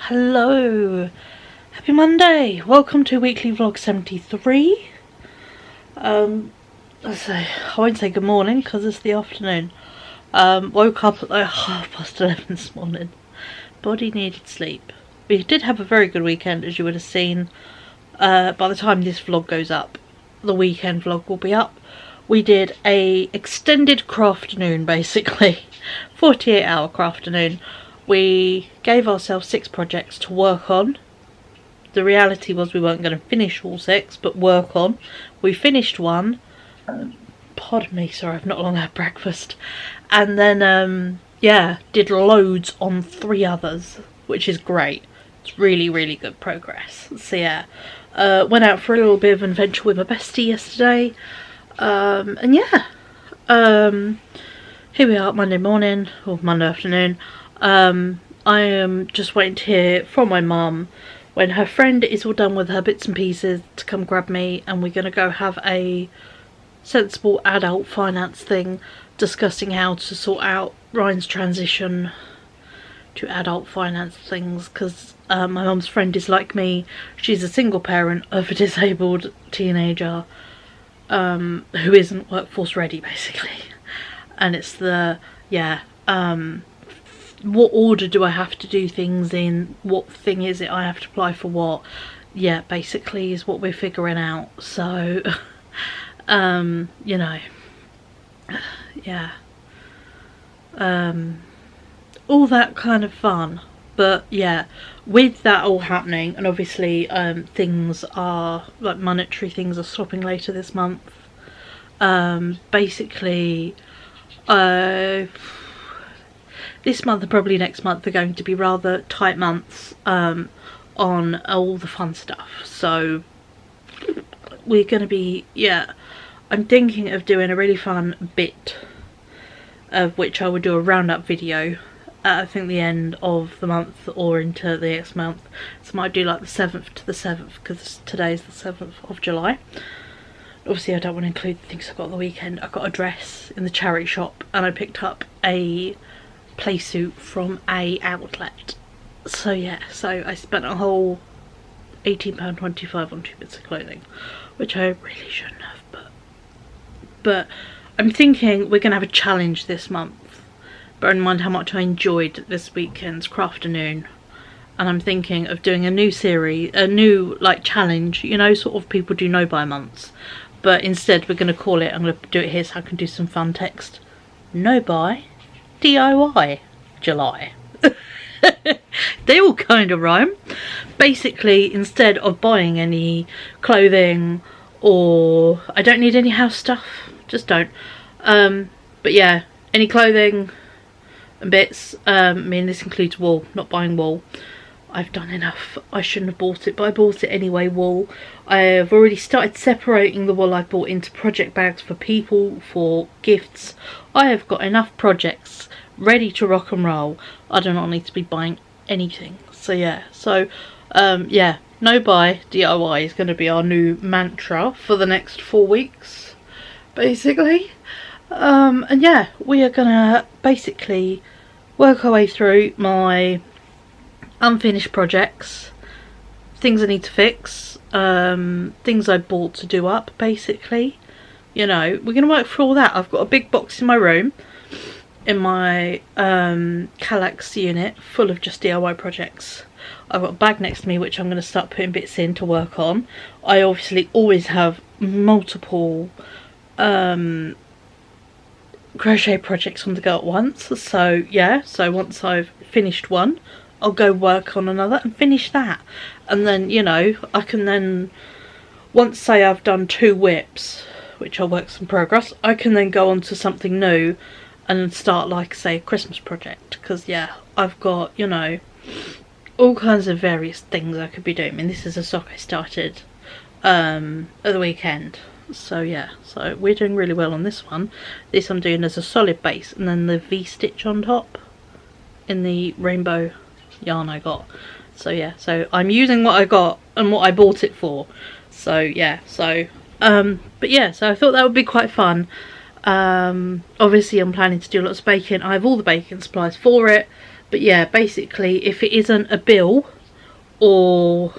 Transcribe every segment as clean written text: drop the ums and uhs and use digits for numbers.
Hello, happy Monday, welcome to weekly vlog 73. I won't say good morning because it's the afternoon. Woke up at like 11:30 this morning. Body needed sleep. We did have a very good weekend, as you would have seen. By the time this vlog goes up, the weekend vlog will be up. We did a extended crafternoon, basically 48-hour crafternoon. We gave ourselves 6 projects to work on. The reality was we weren't going to finish all 6, but work on. We finished one. Pardon me, sorry, I've not long had breakfast. And then, yeah, did loads on 3 others, which is great. It's really, really good progress. So yeah, went out for a little bit of an adventure with my bestie yesterday. And yeah, here we are, Monday morning, or Monday afternoon. I am just waiting to hear from my mum when her friend is all done with her bits and pieces to come grab me, and we're going to go have a sensible adult finance thing discussing how to sort out Ryan's transition to adult finance things, because my mum's friend is like me. She's a single parent of a disabled teenager who isn't workforce ready, basically, and it's the, yeah, what order do I have to do things in, what thing is it I have to apply for what, yeah, basically is what we're figuring out. So you know, yeah, all that kind of fun. But yeah, with that all happening, and obviously things are, like, monetary things are stopping later this month, basically this month and probably next month are going to be rather tight months on all the fun stuff. So we're going to be, yeah, I'm thinking of doing a really fun bit, of which I would do a roundup video at, I think, the end of the month or into the next month. So I might do like the 7th to the 7th, because today's the 7th of July. Obviously I don't want to include the things I got on the weekend. I got a dress in the charity shop, and I picked up a playsuit from a outlet. So yeah, so I spent a whole £18.25 on 2 bits of clothing, which I really shouldn't have, but I'm thinking we're gonna have a challenge this month, bear in mind how much I enjoyed this weekend's crafternoon, and I'm thinking of doing a new series, a new, like, challenge, you know, sort of people do no buy months, but instead we're gonna call it, I'm gonna do it here so I can do some fun text, no buy DIY July. They all kind of rhyme. Basically, instead of buying any clothing, or I don't need any house stuff, just don't, but yeah, any clothing and bits, I mean, this includes wool, not buying wool. I've done enough. I shouldn't have bought it, but I bought it anyway, wool. I have already started separating the wool I bought into project bags for people, for gifts. I have got enough projects ready to rock and roll. I do not need to be buying anything. So yeah, so yeah, no buy DIY is going to be our new mantra for the next 4 weeks, basically. And yeah, we are gonna basically work our way through my unfinished projects, things I need to fix, things I bought to do up, basically. You know, we're going to work through all that. I've got a big box in my room, in my Kallax unit, full of just DIY projects. I've got a bag next to me which I'm going to start putting bits in to work on. I obviously always have multiple crochet projects on the go at once. So yeah, so once I've finished one, I'll go work on another and finish that, and then, you know, I can then, once, say, I've done 2 whips, which are works in progress, I can then go on to something new and start, like, say, a Christmas project, because yeah, I've got, you know, all kinds of various things I could be doing. I mean, this is a sock I started at the weekend, so yeah, so we're doing really well on this one. This I'm doing as a solid base, and then the V-stitch on top in the rainbow yarn I got. So yeah, so I'm using what I got and what I bought it for. So yeah, so but yeah, so I thought that would be quite fun. Obviously I'm planning to do lots of baking. I have all the baking supplies for it, but yeah, basically if it isn't a bill or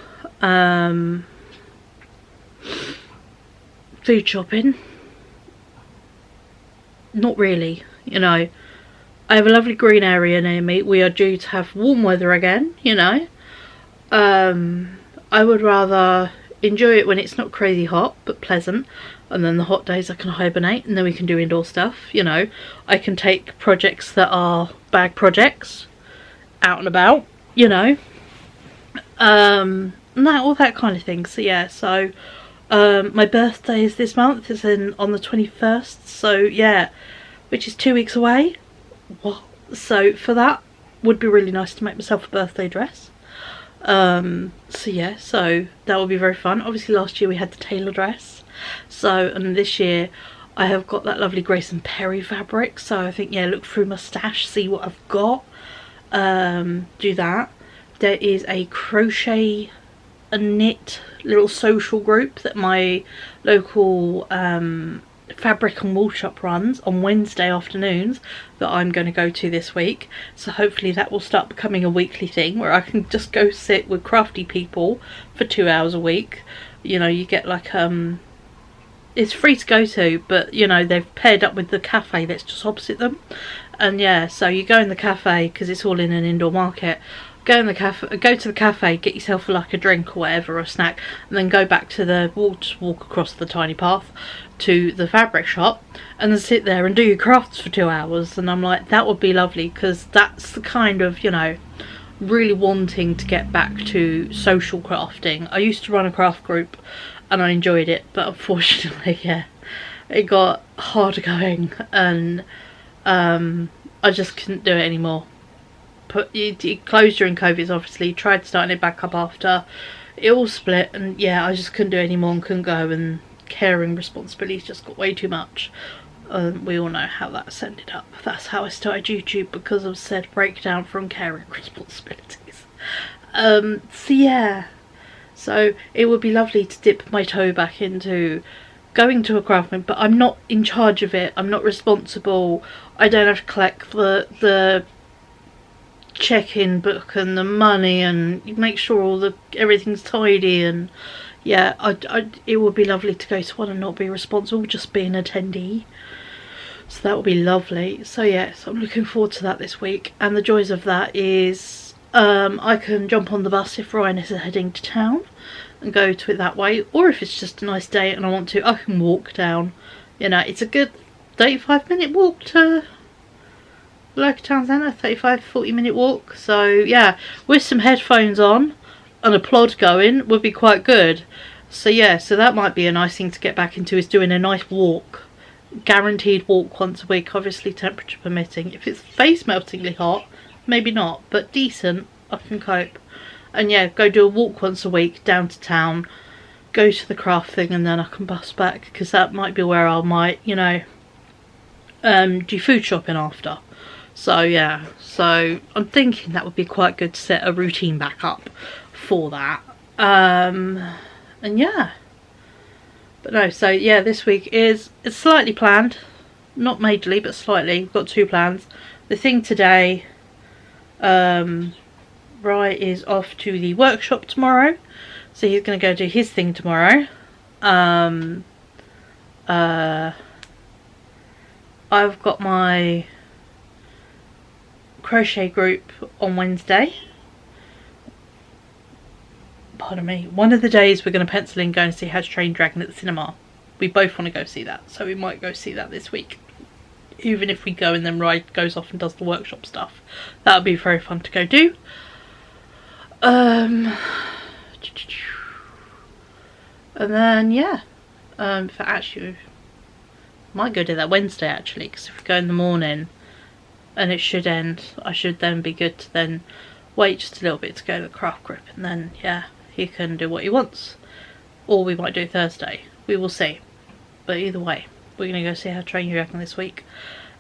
food shopping. Not really, you know. I have a lovely green area near me. We are due to have warm weather again, you know. I would rather enjoy it when it's not crazy hot but pleasant, and then the hot days I can hibernate and then we can do indoor stuff, you know. I can take projects that are bag projects out and about, you know. All that kind of thing. So yeah, so my birthday is this month. It's on the 21st, so yeah, which is 2 weeks away. What? So for that, would be really nice to make myself a birthday dress. So yeah, so that will be very fun. Obviously last year we had the tailor dress, so, and this year I have got that lovely Grace and Perry fabric, so I think, yeah, look through my stash, see what I've got, do that. There is a crochet and knit little social group that my local fabric and wool shop runs on Wednesday afternoons that I'm going to go to this week. So hopefully that will start becoming a weekly thing where I can just go sit with crafty people for 2 hours a week. You know, you get like it's free to go to, but you know, they've paired up with the cafe that's just opposite them, and yeah, so you go in the cafe because it's all in an indoor market. Go to the cafe, get yourself like a drink or whatever, or a snack, and then go back to the walk across the tiny path to the fabric shop, and then sit there and do your crafts for 2 hours. And I'm like, that would be lovely, because that's the kind of, you know, really wanting to get back to social crafting. I used to run a craft group and I enjoyed it, but unfortunately, yeah, it got harder going, and I just couldn't do it anymore. It closed during COVID, obviously. Tried starting it back up after it all split, and yeah, I just couldn't do it anymore and couldn't go, and caring responsibilities just got way too much. We all know how that's ended up. That's how I started YouTube, because of said breakdown from caring responsibilities. So yeah, so it would be lovely to dip my toe back into going to a craft room, but I'm not in charge of it. I'm not responsible. I don't have to collect the check-in book and the money and make sure everything's tidy, and yeah, it would be lovely to go to one and not be responsible, just be an attendee. So that would be lovely. So yeah, so I'm looking forward to that this week, and the joys of that is I can jump on the bus if Ryan is heading to town and go to it that way, or if it's just a nice day and I want to, I can walk down. You know, it's a good 35-minute walk to local town centre, 35-40 minute walk. So yeah, with some headphones on and a plod going would be quite good. So yeah, so that might be a nice thing to get back into, is doing a nice walk, guaranteed walk once a week, obviously temperature permitting. If it's face meltingly hot, maybe not, but decent, I can cope. And yeah, go do a walk once a week down to town, go to the craft thing, and then I can bus back, because that might be where I might, you know, do food shopping after. So yeah, so I'm thinking that would be quite good to set a routine back up for that. And yeah, but no, so yeah, this week it's slightly planned, not majorly but slightly. We've got 2 plans. The thing today, Rye is off to the workshop tomorrow, so he's going to go do his thing tomorrow. I've got my crochet group on Wednesday. Pardon me. One of the days we're going to pencil in going to see How to Train Your Dragon at the cinema. We both want to go see that, so we might go see that this week. Even if we go and then Rye goes off and does the workshop stuff, that would be very fun to go do. And then yeah, for actually, might go do that Wednesday actually, because if we go in the morning and it should end, I should then be good to then wait just a little bit to go to the craft group, and then yeah, he can do what he wants. Or we might do Thursday, we will see. But either way, we're going to go see How to Train Your Dragon this week.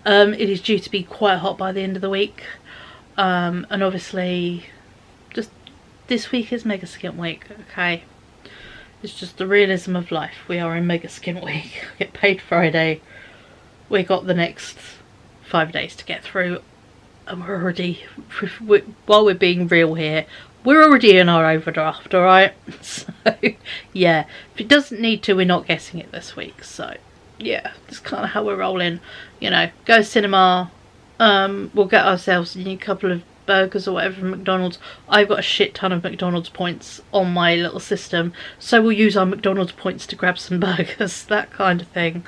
It is due to be quite hot by the end of the week, and obviously just this week is mega skint week, okay? It's just the realism of life. We are in mega skint week. I get paid Friday. We got the next 5 days to get through, and we're already, while we're being real here, we're already in our overdraft, alright? So, yeah, if it doesn't need to, we're not getting it this week. So, yeah, that's kind of how we're rolling. You know, go cinema, we'll get ourselves a couple of burgers or whatever from McDonald's. I've got a shit ton of McDonald's points on my little system, so we'll use our McDonald's points to grab some burgers, that kind of thing.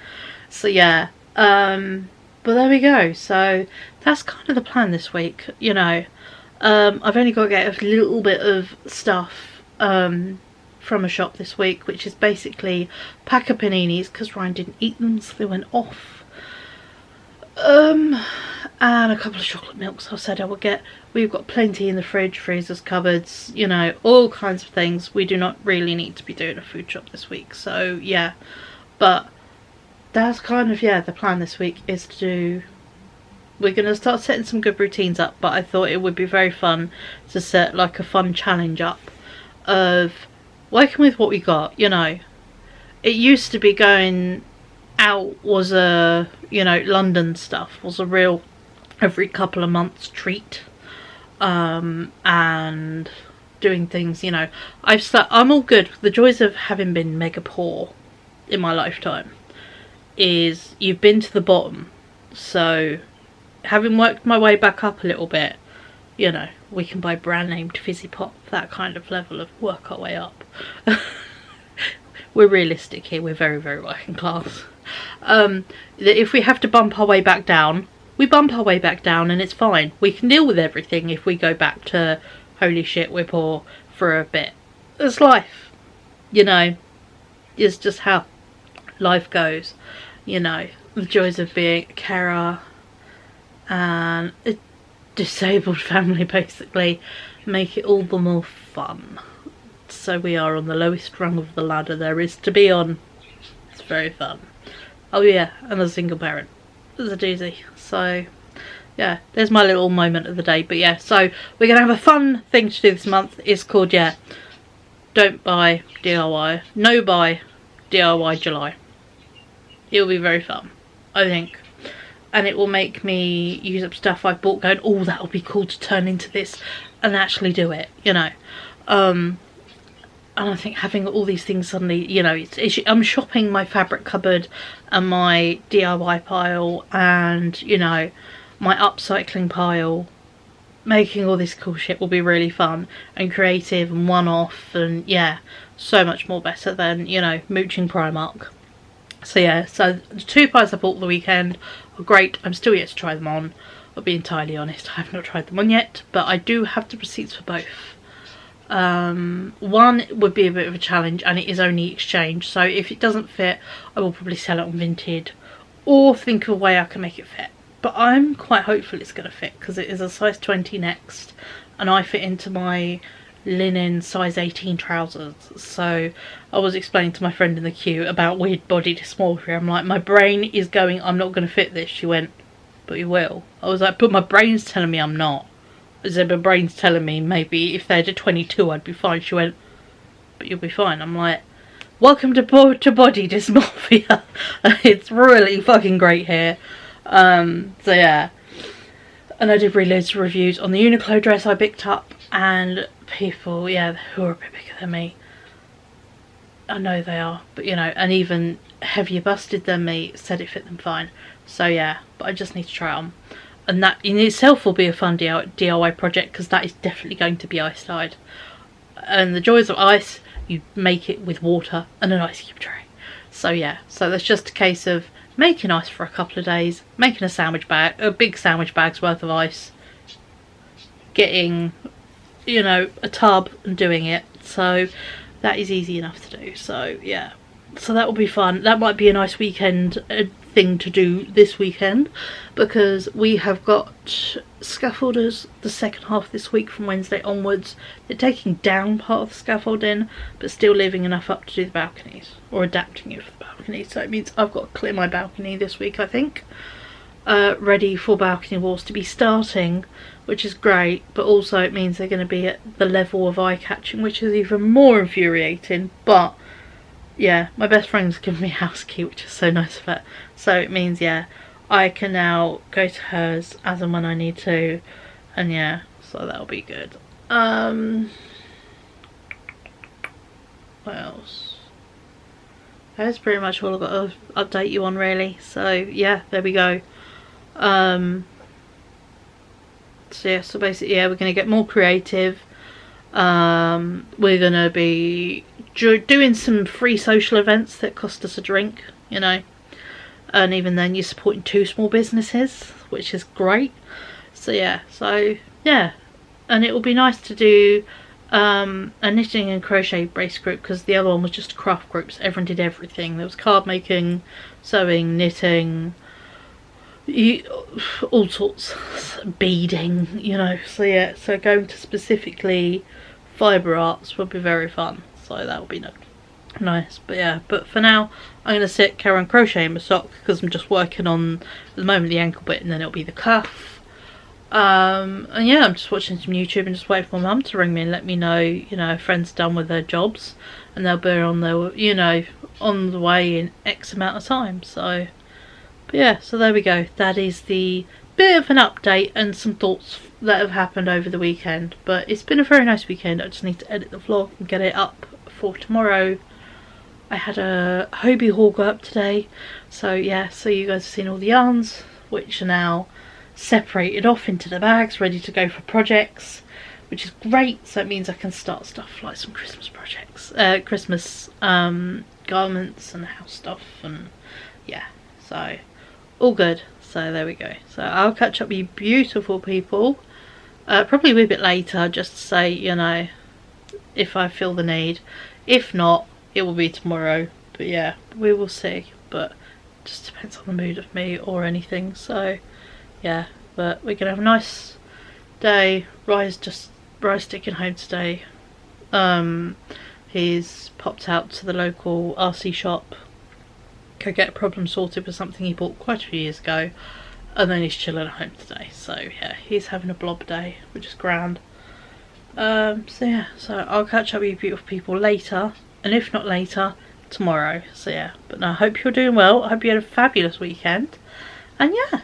So, yeah, but there we go. So, that's kind of the plan this week, you know. I've only got to get a little bit of stuff from a shop this week, which is basically pack of paninis, because Ryan didn't eat them, so they went off. And a couple of chocolate milks I said I would get. We've got plenty in the fridge, freezers, cupboards, you know, all kinds of things. We do not really need to be doing a food shop this week, so yeah. But that's kind of, yeah, the plan this week is to do... We're going to start setting some good routines up, but I thought it would be very fun to set like a fun challenge up of working with what we got, you know. It used to be going out was a, you know, London stuff was a real every couple of months treat. And doing things, you know. I'm all good. The joys of having been mega poor in my lifetime is you've been to the bottom, so... Having worked my way back up a little bit, you know, we can buy brand named fizzy pop, that kind of level of work our way up. We're realistic here, we're very, very working class. That if we have to bump our way back down, we bump our way back down and it's fine. We can deal with everything if we go back to, holy shit, we're poor for a bit. It's life, you know, it's just how life goes, you know, the joys of being a carer, and a disabled family basically make it all the more fun. So we are on the lowest rung of the ladder there is to be on. It's very fun. Oh yeah, and as a single parent, it's a doozy. So yeah, there's my little moment of the day. But yeah, so we're gonna have a fun thing to do this month. It's called, yeah, don't buy DIY, no buy DIY July. It'll be very fun, I think. And it will make me use up stuff I've bought going, oh, that would be cool to turn into this, and actually do it, you know. And I think having all these things suddenly, you know, I'm shopping my fabric cupboard and my DIY pile and, you know, my upcycling pile. Making all this cool shit will be really fun and creative and one-off and, yeah, so much more better than, you know, mooching Primark. So yeah, so the 2 pies I bought the weekend are great. I'm still yet to try them on. I'll be entirely honest, I have not tried them on yet, but I do have the receipts for both. One would be a bit of a challenge and it is only exchange, so if it doesn't fit I will probably sell it on Vinted or think of a way I can make it fit. But I'm quite hopeful it's going to fit because it is a size 20 next and I fit into my linen size 18 trousers. So I was explaining to my friend in the queue about weird body dysmorphia. I'm like, my brain is going, I'm not going to fit this. She went, but you will. I was like, but my brain's telling me I'm not. I said, my brain's telling me maybe if they had a 22 I'd be fine. She went, but you'll be fine. I'm like, welcome to body dysmorphia. It's really fucking great here. So yeah, and I did read loads of reviews on the Uniqlo dress I picked up, and people, yeah, who are a bit bigger than me, I know they are, but you know, and even heavier busted than me said it fit them fine. So yeah, but I just need to try on, and that in itself will be a fun DIY project because that is definitely going to be ice dyed. And the joys of ice, you make it with water and an ice cube tray. So yeah, so that's just a case of making ice for a couple of days, making a big sandwich bag's worth of ice, getting, you know, a tub and doing it. So that is easy enough to do. So yeah, so that will be fun. That might be a nice weekend thing to do this weekend because we have got scaffolders the second half this week from Wednesday onwards. They're taking down part of the scaffolding but still leaving enough up to do the balconies, or adapting it for the balcony. So it means I've got to clear my balcony this week, I think, ready for balcony walls to be starting, which is great, but also it means they're going to be at the level of eye-catching, which is even more infuriating. But yeah, my best friend's given me a house key, which is so nice of her. So it means, yeah, I can now go to hers as and when I need to, and yeah, so that'll be good. What else? That's pretty much all I've got to update you on, really. So yeah, there we go. So yeah, so basically, yeah, we're going to get more creative. We're going to be doing some free social events that cost us a drink, you know. And even then, you're supporting 2 small businesses, which is great. So yeah, and it will be nice to do a knitting and crochet brace group, because the other one was just a craft group, so everyone did everything. There was card making, sewing, knitting, all sorts, beading, you know. So yeah, so going to specifically fibre arts would be very fun, so that will be nice. But yeah, but for now I'm going to carry on crocheting my sock, because I'm just working on at the moment the ankle bit, and then it'll be the cuff. And yeah, I'm just watching some YouTube and just waiting for my mum to ring me and let me know, you know, a friend's done with their jobs and they'll be on their, you know, on the way in X amount of time. So but yeah, so there we go. That is the bit of an update and some thoughts that have happened over the weekend. But it's been a very nice weekend. I just need to edit the vlog and get it up for tomorrow. I had a Hobie haul go up today. So yeah, so you guys have seen all the yarns, which are now separated off into the bags, ready to go for projects, which is great. So it means I can start stuff like some Christmas projects, Christmas garments and house stuff, and yeah, so all good. So there we go. So I'll catch up with you beautiful people, probably a bit later, just to say, you know, if I feel the need. If not, it will be tomorrow. But yeah, we will see. But it just depends on the mood of me or anything. So yeah, but we're gonna have a nice day. Rye's taking home today. He's popped out to the local RC shop, go get a problem sorted with something he bought quite a few years ago, and then he's chilling at home today. So yeah, he's having a blob day, which is grand. So yeah, so I'll catch up with you beautiful people later, and if not later, tomorrow. So yeah, but no, I hope you're doing well. I hope you had a fabulous weekend, and yeah,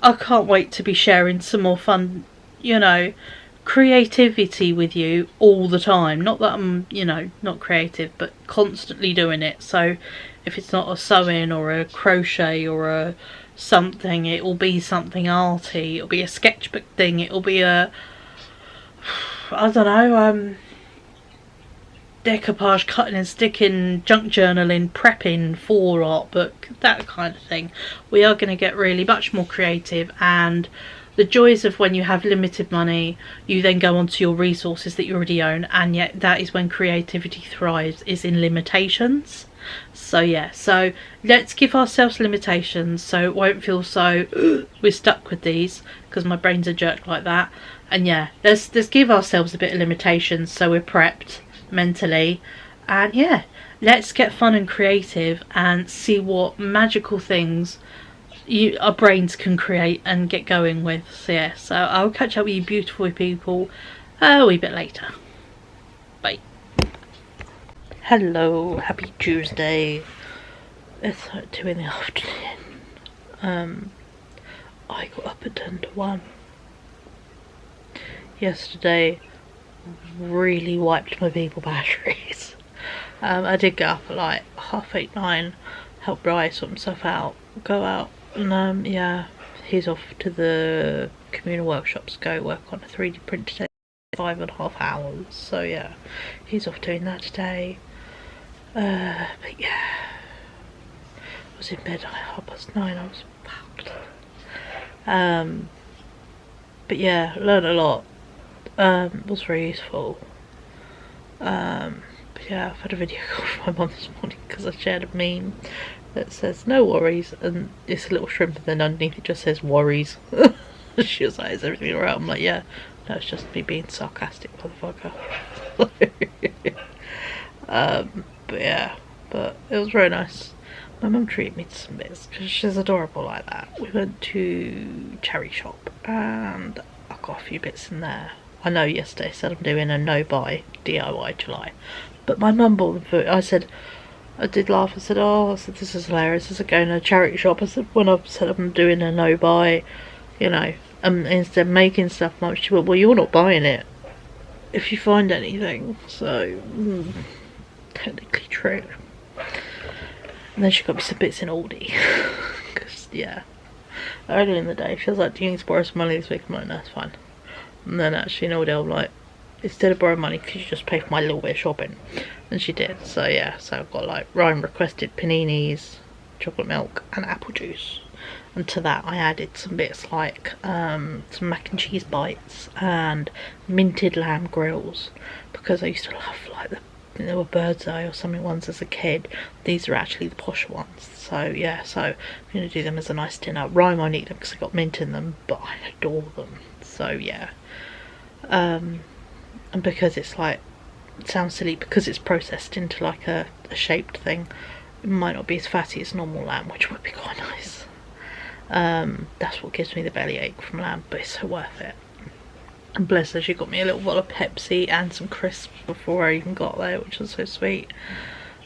I can't wait to be sharing some more fun, you know, creativity with you all the time. Not that I'm, you know, not creative, but constantly doing it. So if it's not a sewing or a crochet or a something, it will be something arty. It'll be a sketchbook thing. It'll be a, I don't know, decoupage, cutting and sticking, junk journaling, prepping for art book, that kind of thing. We are going to get really much more creative, and the joys of when you have limited money, you then go onto your resources that you already own, and yet that is when creativity thrives, is in limitations. So yeah, so let's give ourselves limitations so it won't feel so we're stuck with these, because my brain's a jerk like that. And yeah, let's give ourselves a bit of limitations so we're prepped mentally, and yeah, let's get fun and creative and see what magical things our brains can create and get going with. So yeah, so I'll catch up with you beautiful people a wee bit later. Bye. Hello, happy Tuesday. It's 2 in the afternoon. I got up at 10 to 1 yesterday. Really wiped my Beagle batteries. I did get up at like 8:30, 9, help Bry sort himself out, go out, and yeah, he's off to the communal workshops to go work on a 3D print today, 5.5 hours. So yeah, he's off doing that today. But yeah, I was in bed at 9:30. I was fucked. But yeah, learned a lot. Was very useful. But yeah, I've had a video call from my mum this morning because I shared a meme that says no worries, and it's a little shrimp, and then underneath it just says worries. She was like, is everything alright? I'm like, yeah, no, it's just me being sarcastic, motherfucker. But yeah, but it was very nice. My mum treated me to some bits because she's adorable like that. We went to Cherry Shop and I got a few bits in there. I know yesterday I said I'm doing a no-buy DIY July, but my mum bought them for, I did laugh. I said, oh, I said, this is hilarious. I said, going to a charity shop. I said, when I said I'm doing a no-buy, you know, instead of making stuff, Mum, she went, well, you're not buying it. if you find anything. So technically true. And then she got me some bits in Aldi. Because yeah, earlier in the day she was like, do you need to borrow some money this week? I'm like, no, it's fine. And then actually in Aldi I'm like, instead of borrowing money, could you just pay for my little bit of shopping? And she did. So yeah, so I've got like Ryan requested paninis, chocolate milk and apple juice. And to that I added some bits like some mac and cheese bites and minted lamb grills, because I used to love like there were Bird's Eye or something ones as a kid. These are actually the posh ones. So yeah, so I'm going to do them as a nice dinner. Ryan won't eat them because I got mint in them, but I adore them. So yeah. And because it's like, it sounds silly, because it's processed into like a shaped thing, it might not be as fatty as normal lamb, which would be quite nice. That's what gives me the bellyache from lamb, but it's so worth it. And bless her, she got me a little bottle of Pepsi and some crisps before I even got there, which was so sweet.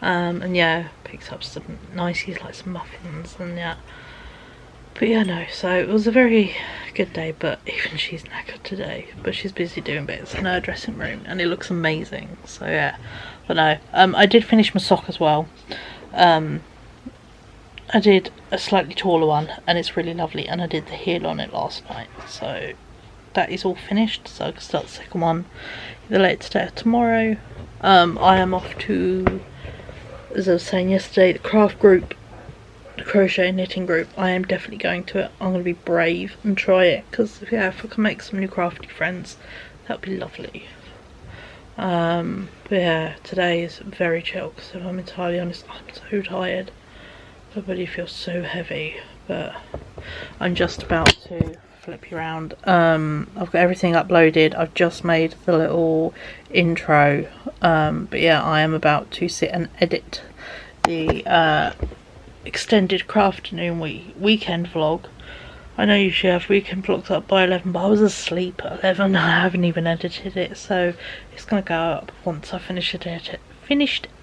And yeah, picked up some niceties like some muffins and yeah. But yeah, no, so it was a very good day, but even she's knackered today. But she's busy doing bits in her dressing room and it looks amazing. So yeah, but no, I did finish my sock as well. I did a slightly taller one and it's really lovely, and I did the heel on it last night. So that is all finished, so I can start the second one either later today or tomorrow. I am off to, as I was saying yesterday, the craft group, the crochet and knitting group. I am definitely going to it. I'm going to be brave and try it, because yeah, if I can make some new crafty friends, that would be lovely. But yeah, today is very chill, because if I'm entirely honest, I'm so tired. My body feels so heavy, but I'm just about to flip you around. I've got everything uploaded. I've just made the little intro, but yeah, I am about to sit and edit the extended crafternoon weekend vlog. I know you should have weekend vlogs up by 11, but I was asleep at 11. I haven't even edited it, so it's gonna go up once I finished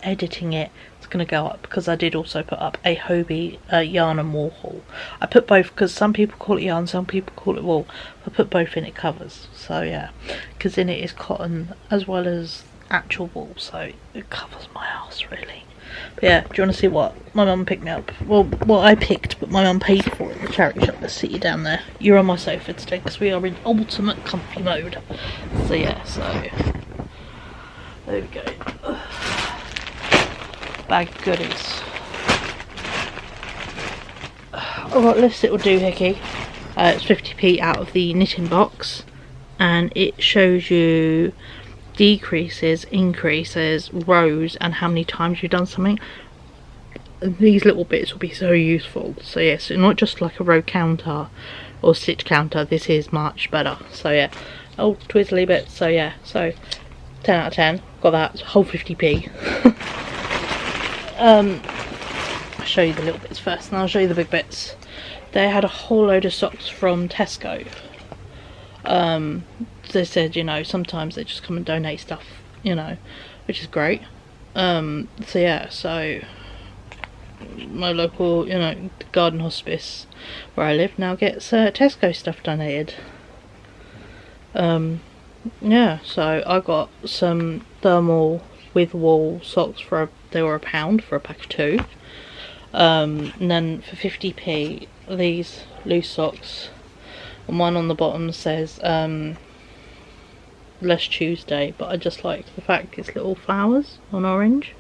editing it. It's gonna go up, because I did also put up a Hobie yarn and wool haul. I put both because some people call it yarn, some people call it wool. I put both in it covers, so yeah, because in it is cotton as well as actual wool, so it covers my ass really. But yeah, do you want to see what my mum picked me up? Well, what I picked, but my mum paid for it at the charity shop. Let's sit you down there. You're on my sofa today because we are in ultimate comfy mode. So yeah, so there we go. Bag of goodies. Alright, let's see what we'll do, Hickey. It's 50p out of the knitting box, and it shows you decreases, increases, rows, and how many times you've done something. These little bits will be so useful. So yeah, so not just like a row counter or stitch counter, this is much better. So yeah, oh, twizzly bit. So yeah, so 10 out of 10, got that, whole 50p. I'll show you the little bits first and I'll show you the big bits. They had a whole load of socks from Tesco. They said, you know, sometimes they just come and donate stuff, you know, which is great. So yeah, so my local, you know, garden hospice where I live now gets Tesco stuff donated. Yeah, so I got some thermal with wool socks for they were £1 for a pack of 2. And then for 50p, these loose socks, and one on the bottom says less Tuesday, but I just like the fact it's little flowers on orange.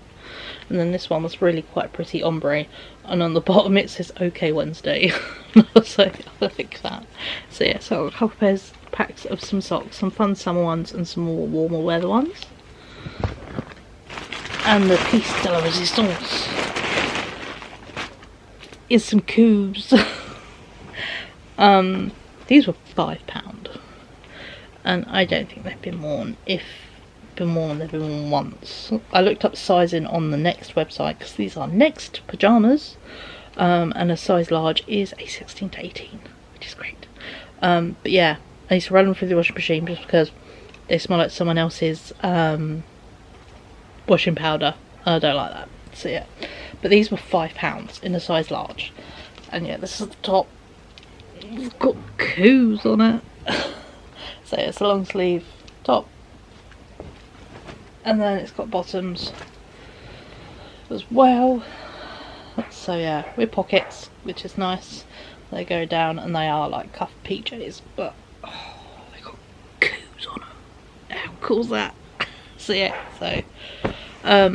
And then this one was really quite pretty ombre, and on the bottom it says OK Wednesday. I was like, I like that. So yeah, so I got a couple packs of some socks, some fun summer ones and some more warmer weather ones. And the piece de la resistance is some coups. These were £5, and I don't think they've been worn. If been worn, they've been worn once. I looked up sizing on the Next website because these are Next pyjamas, and a size large is a 16 to 18, which is great. But yeah, I used to run them through the washing machine just because they smell like someone else's washing powder. I don't like that. So yeah, but these were £5 in a size large, and yeah, this is the top. It's got coups on it. So yeah, it's a long sleeve top, and then it's got bottoms as well. So yeah, with pockets, which is nice. They go down and they are like cuff PJs, but oh, they got coos on them. How cool's that? So yeah, so I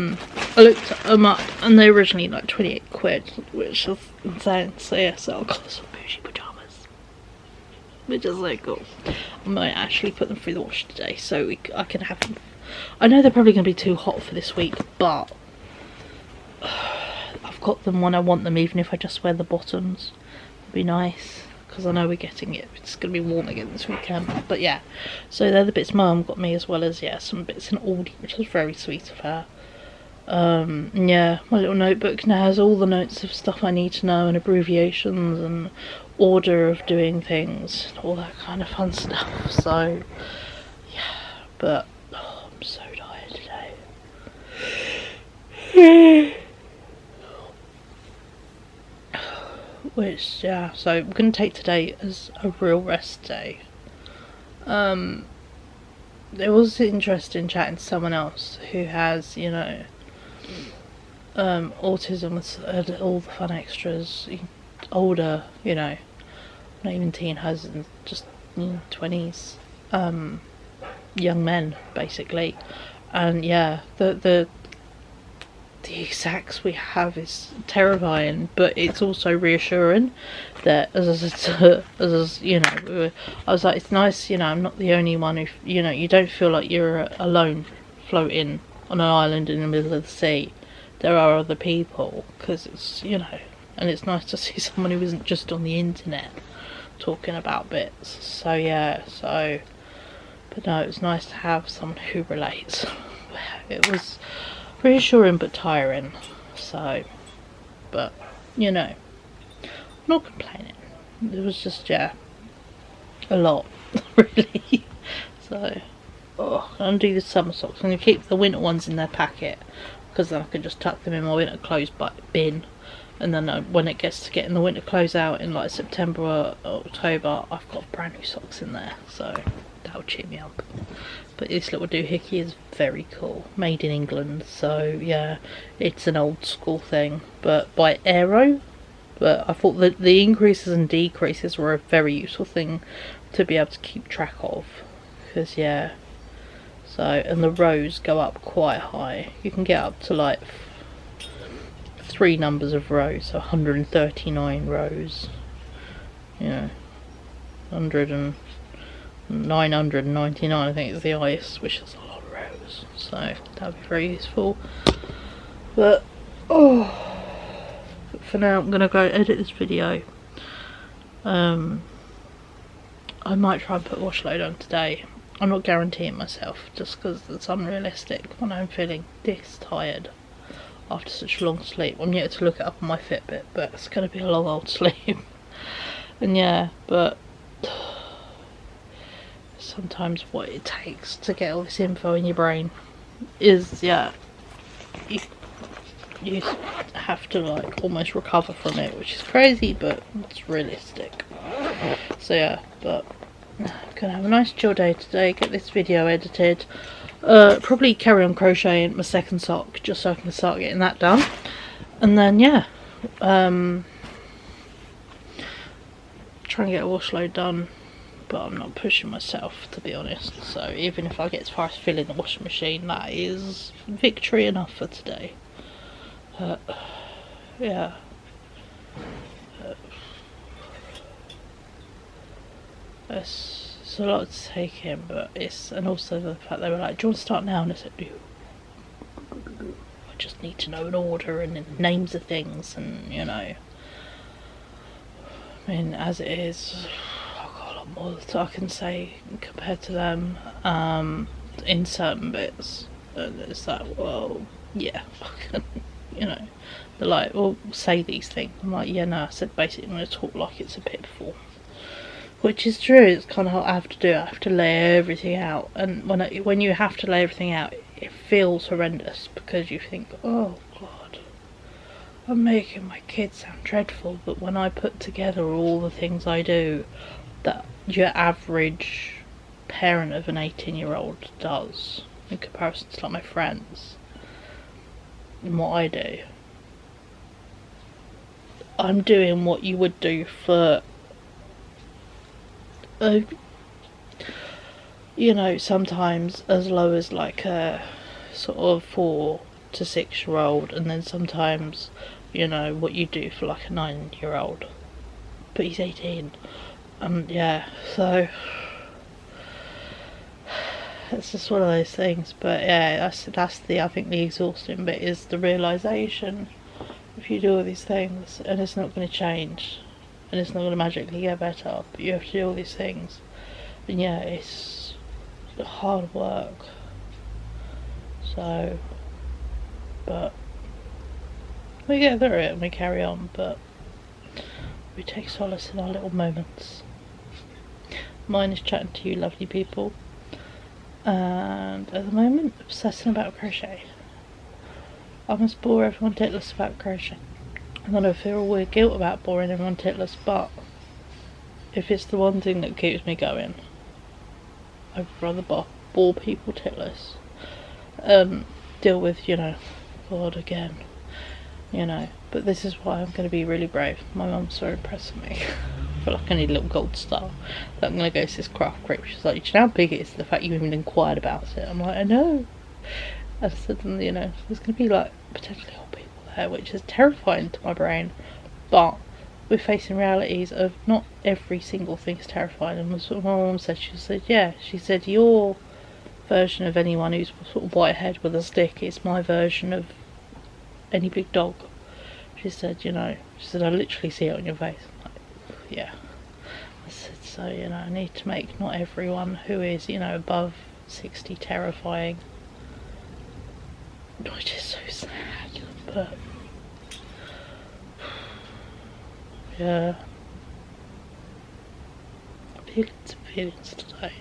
looked them up and they're originally like 28 quid, which is insane. So yeah, so I've got some bougie pyjamas, which is so cool. I might actually put them through the wash today so I can have them. I know they're probably going to be too hot for this week, but I've got them when I want them, even if I just wear the bottoms. It'd be nice, because I know we're getting it. It's going to be warm again this weekend. But yeah, so they're the bits Mum got me, as well as, yeah, some bits in Aldi, which was very sweet of her. Yeah, my little notebook now has all the notes of stuff I need to know and abbreviations and order of doing things, all that kind of fun stuff. So yeah, but oh, I'm so tired today. Which, yeah, so I'm going to take today as a real rest day. It was interesting chatting to someone else who has, you know, autism with all the fun extras, older, you know, not even teenagers, and just 20s, young men, basically. And yeah, the exacts we have is terrifying, but it's also reassuring that, as you know, I was like, it's nice, you know, I'm not the only one who, you know, you don't feel like you're alone floating on an island in the middle of the sea. There are other people, because it's, you know, and it's nice to see someone who isn't just on the internet talking about bits. So yeah, so, but no, it was nice to have someone who relates. It was reassuring but tiring, so, but, you know, I'm not complaining. It was just, yeah, a lot, really. So, oh, I'm gonna do the summer socks. I'm gonna keep the winter ones in their packet, because then I can just tuck them in my winter clothes bin, and then when it gets to getting the winter clothes out in like September or October, I've got brand new socks in there, so that'll cheer me up. But this little doohickey is very cool, made in England, so yeah, it's an old school thing, but by Aero. But I thought that the increases and decreases were a very useful thing to be able to keep track of, because yeah, so, and the rows go up quite high. You can get up to like 3 numbers of rows, so 139 rows, you know, 999 I think is the highest, which is a lot of rows, so that would be very useful. But oh, for now I'm gonna go edit this video. I might try and put a wash load on today. I'm not guaranteeing myself, just because it's unrealistic when I'm feeling this tired after such a long sleep. I'm yet to look it up on my Fitbit, but it's gonna be a long old sleep. And yeah, but sometimes what it takes to get all this info in your brain is, yeah, you have to like almost recover from it, which is crazy, but it's realistic. So yeah, but I'm gonna have a nice chill day today, get this video edited, probably carry on crocheting my second sock just so I can start getting that done, and then yeah, try and get a wash load done. But I'm not pushing myself, to be honest, so even if I get as far as filling the washing machine, that is victory enough for today. Yeah. It's a lot to take in, but it's, and also the fact they were like, do you want to start now? And I said, no. I just need to know an order and names of things, and, you know, I mean, as it is, more that I can say compared to them in certain bits, and it's like, well, yeah, you know, they're like, well, say these things. I'm like, yeah, no, I said basically I'm going to talk like it's a pitfall, which is true. It's kind of how I have to do it. I have to lay everything out, and when you have to lay everything out, it feels horrendous, because you think, oh god, I'm making my kids sound dreadful. But when I put together all the things I do that your average parent of an 18-year-old does, in comparison to like my friends and what I do. I'm doing what you would do for you know, sometimes as low as like a sort of 4 to 6 year old, and then sometimes, you know, what you do for like a 9-year-old, but he's 18. Yeah, so it's just one of those things. But yeah, that's the, I think the exhausting bit is the realisation, if you do all these things and it's not going to change and it's not going to magically get better, but you have to do all these things, and yeah, it's hard work. So, but we get through it and we carry on, but we take solace in our little moments. Mine is chatting to you lovely people, and at the moment obsessing about crochet. I must bore everyone titless about crochet. I don't know if feel weird guilt about boring everyone titless, but if it's the one thing that keeps me going, I'd rather bore people titless. Deal with, you know, God again, you know. But this is why I'm going to be really brave. My mum's so impressed with me. I feel like I need a little gold star. That I'm going to go to this craft group. She's like, do you know how big it is? The fact you even inquired about it. I'm like, I know. I said, you know, there's going to be like potentially old people there, which is terrifying to my brain. But we're facing realities of not every single thing is terrifying. And that's what my mum said. She said, yeah. She said, your version of anyone who's sort of white-haired with a stick is my version of any big dog. She said, you know, she said, I literally see it on your face. I'm like, yeah. I said, so, you know, I need to make not everyone who is, you know, above 60 terrifying. Which is so sad, but yeah, feelings today.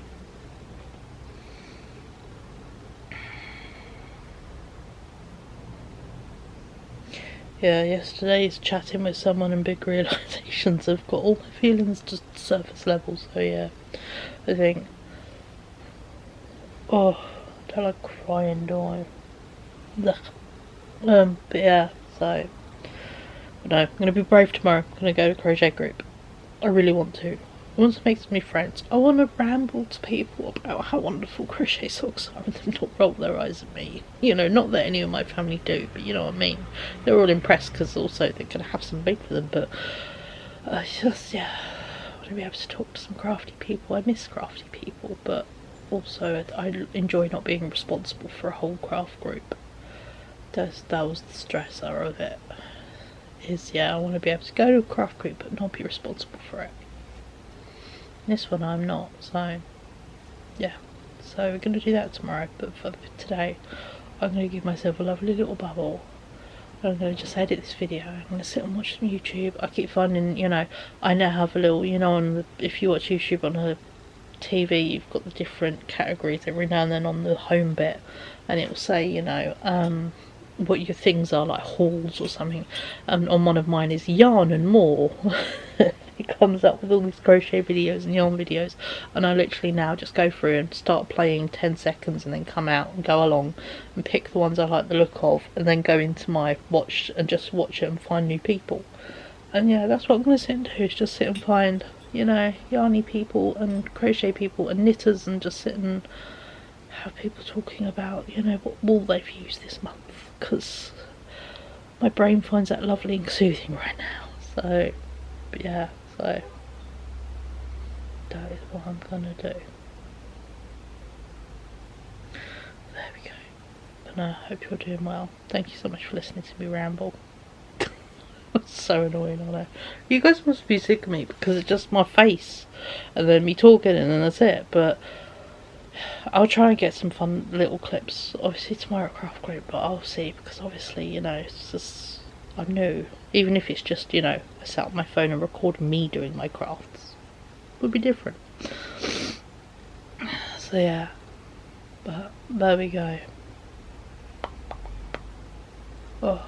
Yeah, yesterday's chatting with someone and big realizations have got all my feelings to surface level, so yeah, I think, oh, I don't like crying, do I? But yeah, so, no, I'm going to be brave tomorrow. I'm going to go to crochet group. I really want to. I want to make some new friends. I want to ramble to people about how wonderful crochet socks are and them not roll their eyes at me. You know, not that any of my family do, but you know what I mean. They're all impressed because also they're going to have some made for them, but just, yeah, I want to be able to talk to some crafty people. I miss crafty people, but also I enjoy not being responsible for a whole craft group. That was the stressor of it. Is, yeah, I want to be able to go to a craft group but not be responsible for it. This one I'm not, so yeah. So we're going to do that tomorrow, but for today I'm going to give myself a lovely little bubble. I'm going to just edit this video. I'm going to sit and watch some YouTube. I keep finding, you know, I now have a little, you know, on the, if you watch YouTube on a TV, you've got the different categories every now and then on the home bit, and it will say, you know, what your things are, like hauls or something. On one of mine is yarn and more. It comes up with all these crochet videos and yarn videos, and I literally now just go through and start playing 10 seconds and then come out and go along and pick the ones I like the look of, and then go into my watch and just watch it and find new people. And yeah, that's what I'm going to sit and do, is just sit and find, you know, yarny people and crochet people and knitters, and just sit and have people talking about, you know, what wool they've used this month, because my brain finds that lovely and soothing right now. So, but yeah, so that is what I'm gonna do. There we go. But no, I hope you're doing well. Thank you so much for listening to me ramble. It's so annoying, I know. You guys must be sick of me because it's just my face and then me talking and then that's it, but I'll try and get some fun little clips, obviously tomorrow craft group, but I'll see, because obviously, you know, it's just, I'm new. Even if it's just, you know, I set up my phone and record me doing my crafts, it would be different. So yeah, but there we go. Oh,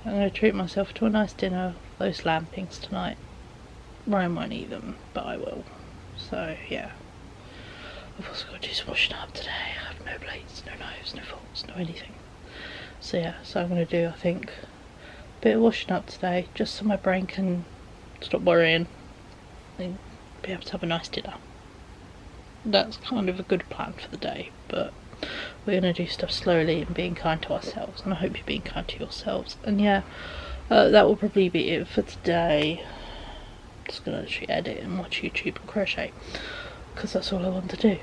I'm going to treat myself to a nice dinner of those lampings tonight. Ryan won't eat them, but I will. So yeah. I've also got to do some washing up today. I have no blades, no knives, no forks, no anything. So yeah, so I'm going to do, I think, a bit of washing up today, just so my brain can stop worrying and be able to have a nice dinner. That's kind of a good plan for the day, but we're going to do stuff slowly and being kind to ourselves, and I hope you're being kind to yourselves. And yeah, that will probably be it for today. I'm just going to actually edit and watch YouTube and crochet, because that's all I want to do.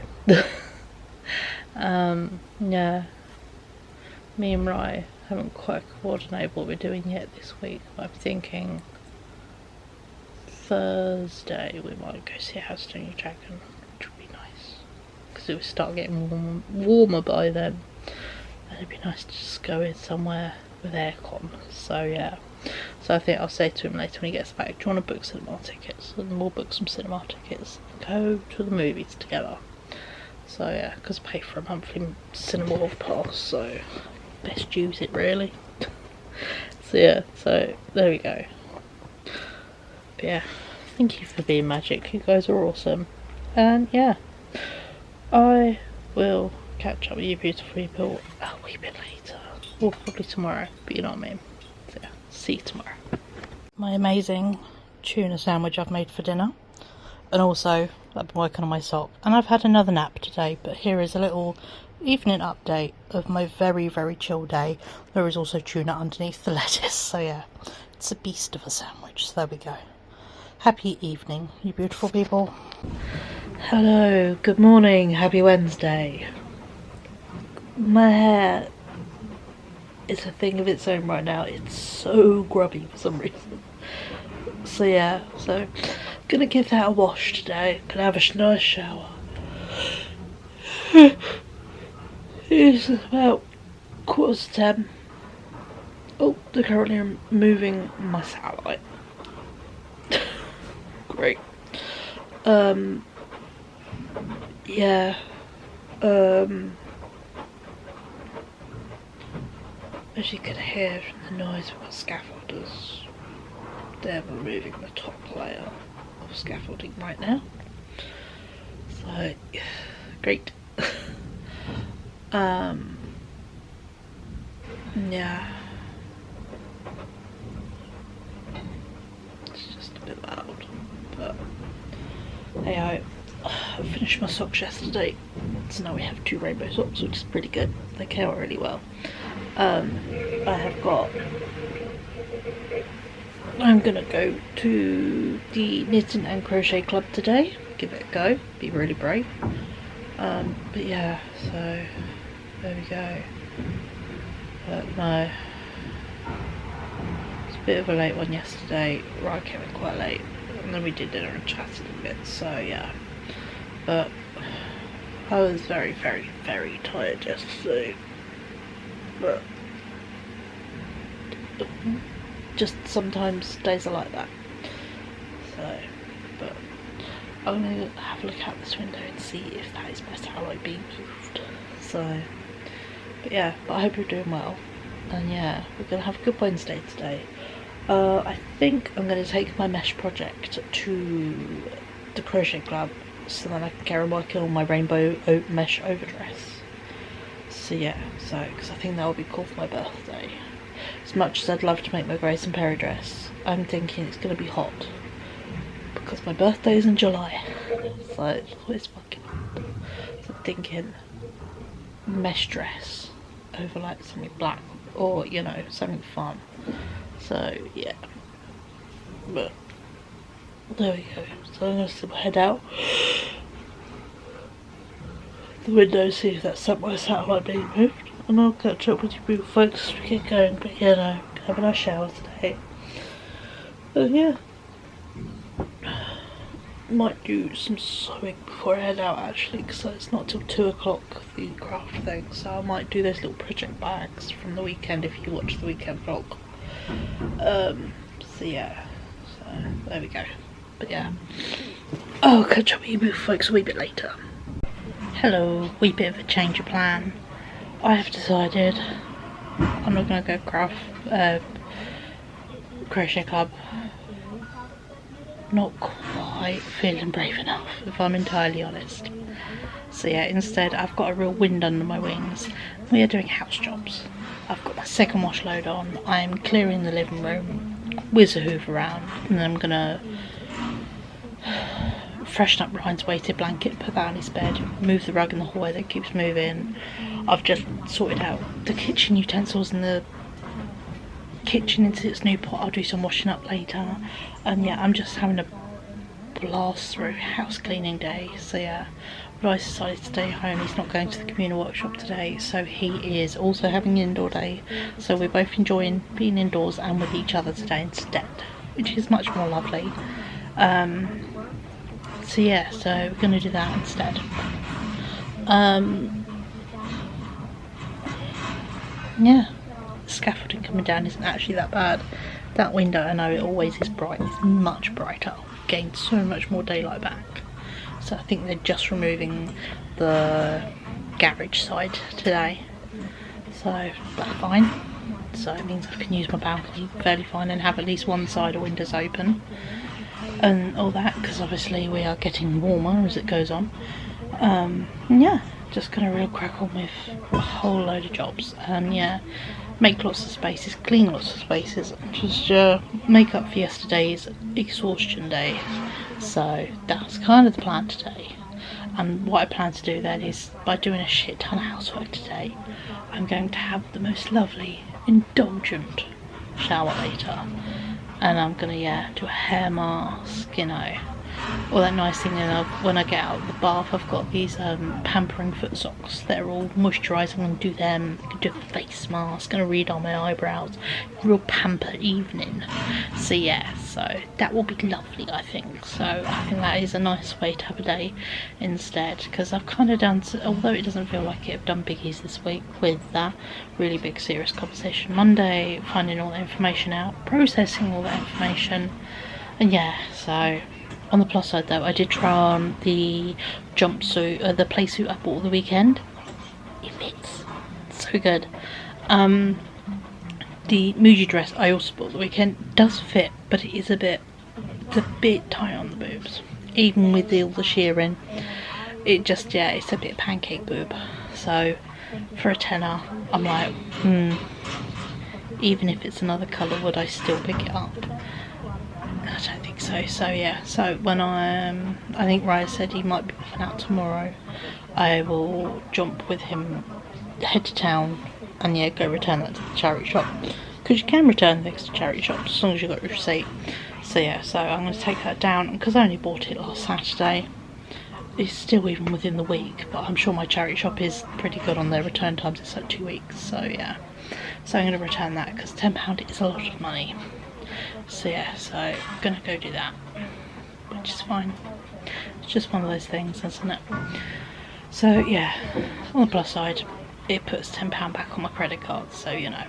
Yeah, me and Rye haven't quite coordinated what we're doing yet this week. I'm thinking Thursday we might go see How to Train Your Dragon, which would be nice, because it would start getting warmer by then, and it'd be nice to just go in somewhere with aircon. So yeah, so I think I'll say to him later when he gets back, do you want to book cinema tickets? And we'll book some cinema tickets and go to the movies together. So yeah, because I pay for a monthly cinema pass, so best use it really. So yeah, so there we go. But yeah, thank you for being magic, you guys are awesome. And yeah, I will catch up with you beautiful people a wee bit later, or probably tomorrow, but you know what I mean. So yeah, see you tomorrow. My amazing tuna sandwich I've made for dinner, and also I've been working on my sock, and I've had another nap today, but here is a little evening update of my very, very chill day. There is also tuna underneath the lettuce, so yeah, it's a beast of a sandwich, so there we go. Happy evening, you beautiful people. Hello, good morning, happy Wednesday. My hair is a thing of its own right now. It's so grubby for some reason. So yeah, so gonna give that a wash today. Gonna have a nice shower. It's about 10:15. Oh, they're currently moving my satellite. Great. Yeah. As you can hear from the noise of our scaffolders, they're removing the top layer of scaffolding right now. So, great. Yeah. It's just a bit loud, but hey, I finished my socks yesterday, so now we have 2 rainbow socks, which is pretty good. They came out really well. I'm gonna go to the knitting and crochet club today, give it a go, be really brave. But yeah, so there we go. But no, it's a bit of a late one yesterday. Ryan came in quite late, and then we did dinner and chatted a bit, so yeah. But I was very, very, very tired yesterday. But just sometimes days are like that. So, but I'm gonna have a look out this window and see if that is my satellite being moved. So, but yeah, but I hope you're doing well. And yeah, we're gonna have a good Wednesday today. I think I'm gonna take my mesh project to the crochet club, so then I can carry on working on my rainbow mesh overdress. So yeah, so because I think that will be cool for my birthday. As much as I'd love to make my Grace and Perry dress, I'm thinking it's going to be hot, because my birthday is in July, so it's always fucking hot. So I'm thinking mesh dress over like something black, or you know, something fun. So yeah, but there we go. So I'm going to head out the window, see if that's my satellite being moved, and I'll catch up with you people folks as we get going. But you know, have a nice shower today. And yeah, might do some sewing before I head out actually, because it's not till 2 o'clock the craft thing, so I might do those little project bags from the weekend if you watch the weekend vlog. So yeah, so there we go. But yeah, I'll catch up with you people folks a wee bit later. Hello, wee bit of a change of plan. I have decided I'm not going to go crochet club. Not quite. quite feeling brave enough, if I'm entirely honest. So yeah, instead I've got a real wind under my wings. We are doing house jobs. I've got my second wash load on. I'm clearing the living room, whiz a hoover around, and then I'm gonna freshen up Ryan's weighted blanket, put that on his bed, move the rug in the hallway that keeps moving. I've just sorted out the kitchen utensils in the kitchen into its new pot. I'll do some washing up later. And yeah, I'm just having a blast through house cleaning day. So yeah, Rice decided to stay home. He's not going to the communal workshop today, so he is also having an indoor day. So we're both enjoying being indoors and with each other today instead, which is much more lovely. So yeah, so we're going to do that instead. Yeah, scaffolding coming down isn't actually that bad. That window, I know it always is bright, it's much brighter. I've gained so much more daylight back. So I think they're just removing the garage side today. So that's fine. So it means I can use my balcony fairly fine and have at least one side of windows open. And all that, because obviously we are getting warmer as it goes on. Yeah, just gonna real crack on with a whole load of jobs. And yeah, make lots of spaces, clean lots of spaces, and just make up for yesterday's exhaustion day. So that's kind of the plan today. And what I plan to do then is, by doing a shit ton of housework today, I'm going to have the most lovely, indulgent shower later. And I'm gonna, yeah, do a hair mask, you know, all that nice thing. And when I get out of the bath, I've got these pampering foot socks. They're all moisturising. I'm gonna do them. I'm gonna do a face mask. Gonna read on my eyebrows. Real pamper evening. So yeah, so that will be lovely, I think. So I think that is a nice way to have a day instead, because I've kind of done, although it doesn't feel like it, I've done biggies this week with that really big serious conversation Monday, finding all the information out, processing all that information, and yeah, so on the plus side though, I did try on the jumpsuit, the play suit I bought the weekend. It fits so good. The Muji dress I also bought the weekend does fit, but it's a bit tight on the boobs, even with all the shearing. It just, yeah, it's a bit pancake boob. So for a tenner, I'm like, even if it's another colour, would I still pick it up? I don't think so. So yeah, so when I think Ryan said he might be popping out tomorrow, I will jump with him, head to town, and yeah, go return that to the charity shop, because you can return things to charity shops as long as you've got your receipt. So yeah, so I'm going to take that down, because I only bought it last Saturday. It's still even within the week, but I'm sure my charity shop is pretty good on their return times. It's like 2 weeks, so yeah, so I'm going to return that, because £10 is a lot of money. So yeah, so I'm going to go do that, which is fine. It's just one of those things, isn't it? So yeah, on the plus side, it puts £10 back on my credit card, so you know,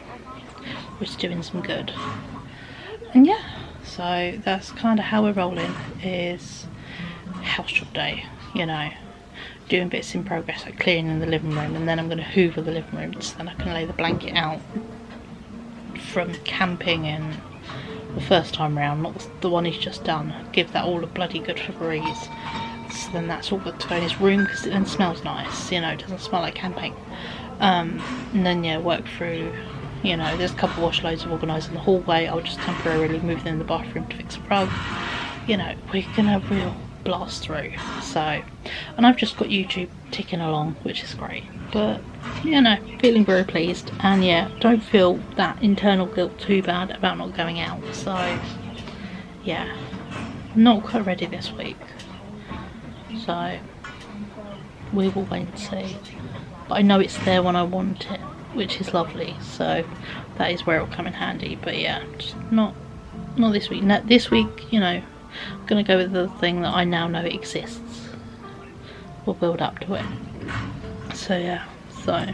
which is doing some good. And yeah, so that's kind of how we're rolling, is house job day, you know, doing bits in progress, like cleaning the living room, and then I'm going to hoover the living room so then I can lay the blanket out from camping in the first time round, not the one he's just done. Give that all a bloody good Febreze, so then that's all good to go in his room, because it then smells nice, you know, it doesn't smell like camping. And then yeah, work through, you know, there's a couple of wash loads of organising the hallway. I'll just temporarily move them in the bathroom to fix a rug. You know, we're gonna real blast through. So, and I've just got YouTube ticking along, which is great, but you know, feeling very pleased. And yeah, don't feel that internal guilt too bad about not going out. So yeah, not quite ready this week, so we will wait and see. But I know it's there when I want it, which is lovely, so that is where it will come in handy. But yeah, just not this week. This week, you know, I'm gonna go with the thing that I now know exists. We'll build up to it. So yeah, so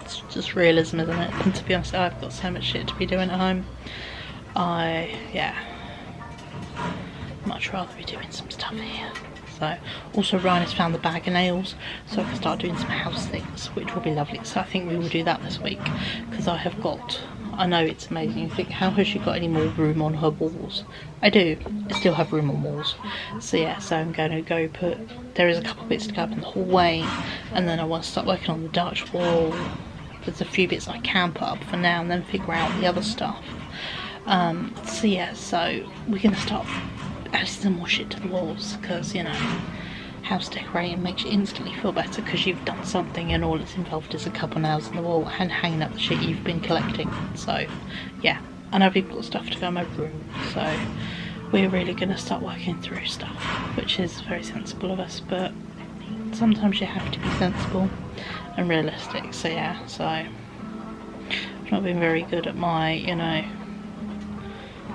it's just realism, isn't it? And to be honest, I've got so much shit to be doing at home. Yeah, much rather be doing some stuff here. So also Ryan has found the bag of nails, so I can start doing some house things, which will be lovely. So I think we will do that this week, because I have got I know it's amazing. You think, how has she got any more room on her walls? I do. I still have room on walls. So yeah, so I'm going to go there is a couple of bits to go up in the hallway, and then I want to start working on the Dutch wall. There's a few bits I can put up for now, and then figure out the other stuff. So yeah, so we're going to start adding some more shit to the walls, because, you know, house decorating makes you instantly feel better because you've done something and all it's involved is a couple nails in the wall and hanging up the shit you've been collecting. So yeah, I know people got stuff to go in my room, so we're really going to start working through stuff, which is very sensible of us, but sometimes you have to be sensible and realistic. So yeah, so I've not been very good at my, you know,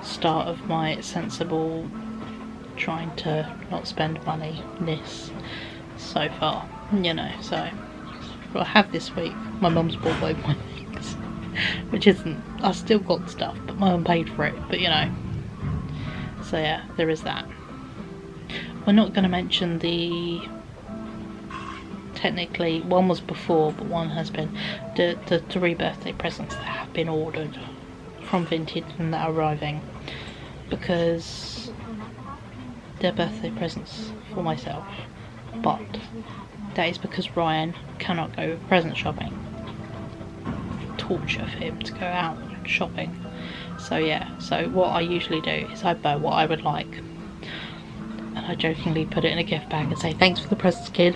start of my sensible trying to not spend money-ness so far, you know. So what I have this week, my mum's bought both my things, which isn't, I still got stuff, but my mum paid for it, but you know. So yeah, there is that. We're not going to mention technically one was before, but one has been the 3 birthday presents that have been ordered from Vinted and that are arriving, because they're birthday presents for myself, but that is because Ryan cannot go present shopping. Torture for him to go out shopping. So yeah, so what I usually do is I buy what I would like, and I jokingly put it in a gift bag and say, thanks for the presents, kid.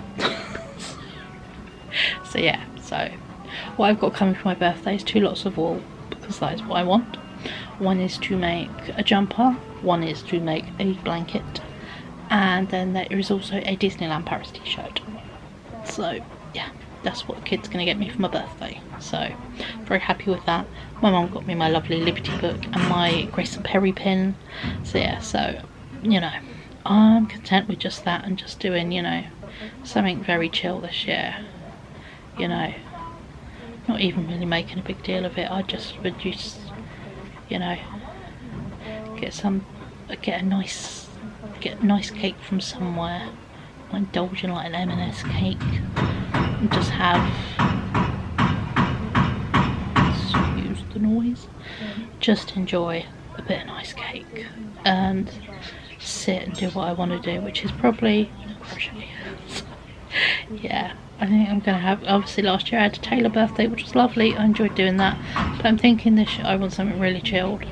So yeah, so what I've got coming for my birthday is 2 lots of wool, because that is what I want. One is to make a jumper, one is to make a blanket, and then there is also a Disneyland Paris t-shirt. So yeah, that's what the kid's going to get me for my birthday. So very happy with that. My mum got me my lovely Liberty book and my Grace and Perry pin. So yeah, so you know, I'm content with just that and just doing, you know, something very chill this year. You know, not even really making a big deal of it. I just would just, you know, get a nice cake from somewhere. I indulge in like an M&S cake and just have, excuse the noise, just enjoy a bit of nice cake and sit and do what I want to do, which is probably crochet. Yeah, I think I'm going to have, obviously last year I had a Taylor birthday, which was lovely. I enjoyed doing that, but I'm thinking this year I want something really chilled.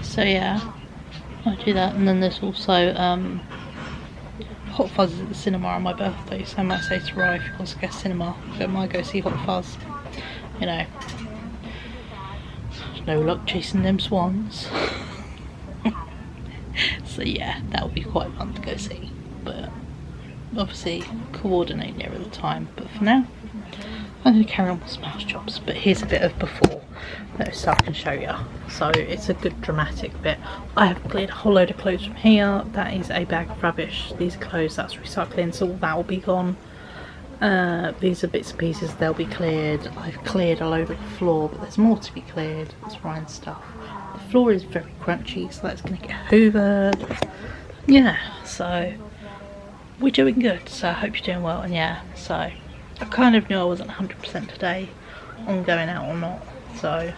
So yeah, I'll do that. And then there's also Hot Fuzz at the cinema on my birthday, so I might say to Ryan, if he wants to go cinema, don't mind go see Hot Fuzz. You know, there's no luck chasing them swans. So yeah, that would be quite fun to go see, but obviously coordinate nearer the time. But for now, I'm going to carry on with some house jobs. But here's a bit of before, so I can show you. So it's a good dramatic bit. I have cleared a whole load of clothes from here. That is a bag of rubbish. These are clothes, that's recycling, so all that will be gone. These are bits and pieces, they'll be cleared. I've cleared a load of the floor, but there's more to be cleared. It's Ryan's stuff. The floor is very crunchy, so that's going to get hoovered. Yeah, so we're doing good, so I hope you're doing well. And yeah, so I kind of knew I wasn't 100% today on going out or not, so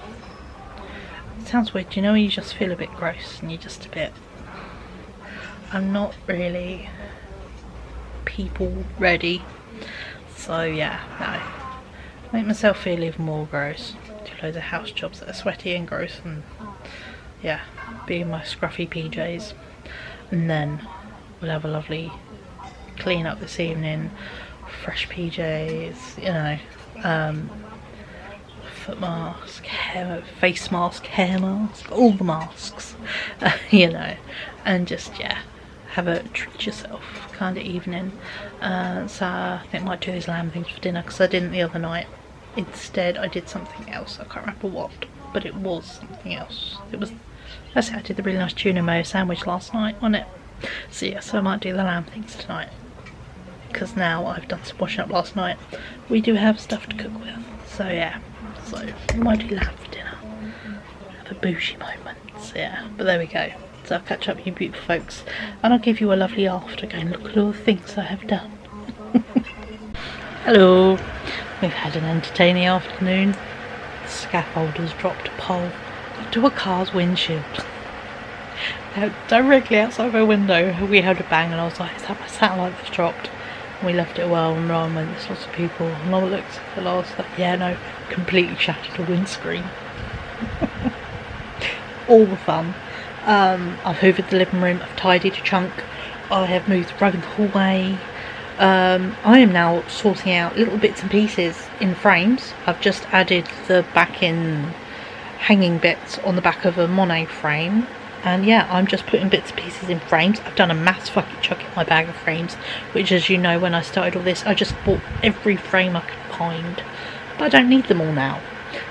it sounds weird, you know, when you just feel a bit gross and you're just a bit, I'm not really people ready. So yeah, no, make myself feel even more gross, do loads of house jobs that are sweaty and gross, and yeah, be in my scruffy PJs, and then we'll have a lovely clean up this evening, fresh PJs, you know, foot mask, hair, face mask, hair mask, all the masks, you know, and just yeah, have a treat yourself kind of evening. So I think I might do these lamb things for dinner, because I didn't the other night. Instead I did something else, I can't remember what, but it was something else. It was, that's how I did the really nice tuna mayo sandwich last night on it. So yeah, so I might do the lamb things tonight, because now I've done some washing up last night, we do have stuff to cook with. So yeah, so we might do lamb for dinner, have a bougie moment. So yeah, but there we go. So I'll catch up with you beautiful folks, and I'll give you a lovely after going, look at all the things I have done. Hello, we've had an entertaining afternoon. scaffold has dropped a pole onto a car's windshield. Now, directly outside my window, we heard a bang, and I was like, is that my satellite that's dropped? And we left it a while, and Ryan went, there's lots of people. And I looked at the last, like, yeah, no, completely shattered the windscreen. All the fun. I've hoovered the living room, I've tidied a chunk, I have moved the rug in the hallway. I am now sorting out little bits and pieces in frames. I've just added the back-in hanging bits on the back of a Monet frame, and yeah, I'm just putting bits and pieces in frames. I've done a mass fucking chuck in my bag of frames, which, as you know, when I started all this, I just bought every frame I could find, but I don't need them all now.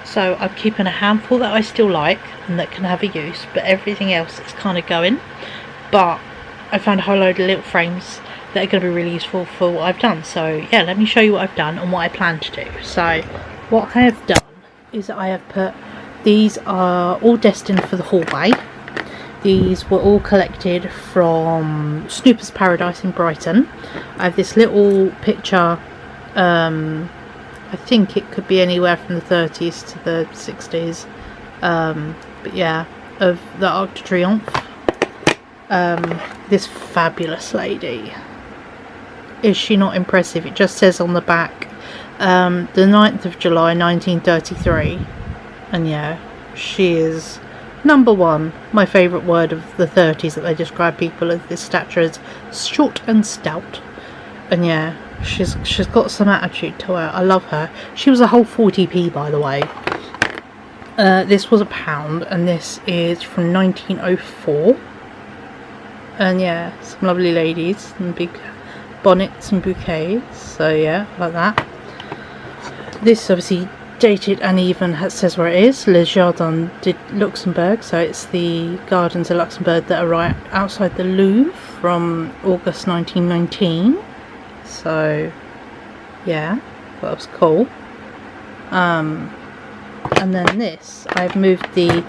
So I'm keeping a handful that I still like and that can have a use, but everything else is kind of going. But I found a whole load of little frames that are going to be really useful for what I've done. So yeah, let me show you what I've done and what I plan to do. So what I have done is I have put, these are all destined for the hallway. These were all collected from Snooper's Paradise in Brighton. I have this little picture, I think it could be anywhere from the 30s to the 60s, but yeah, of the Arc de Triomphe. This fabulous lady, is she not impressive? It just says on the back, the 9th of July 1933, and yeah, she is number one. My favourite word of the 30s that they describe people of this stature as short and stout, and yeah, she's got some attitude to her. I love her. She was a whole 40p, by the way. This was £1, and this is from 1904. And yeah, some lovely ladies and big bonnets and bouquets. So yeah, like that. This obviously dated and even says where it is, Les Jardins de Luxembourg. So it's the gardens of Luxembourg that are right outside the Louvre from August 1919. So yeah, that was cool. And then this, I've moved the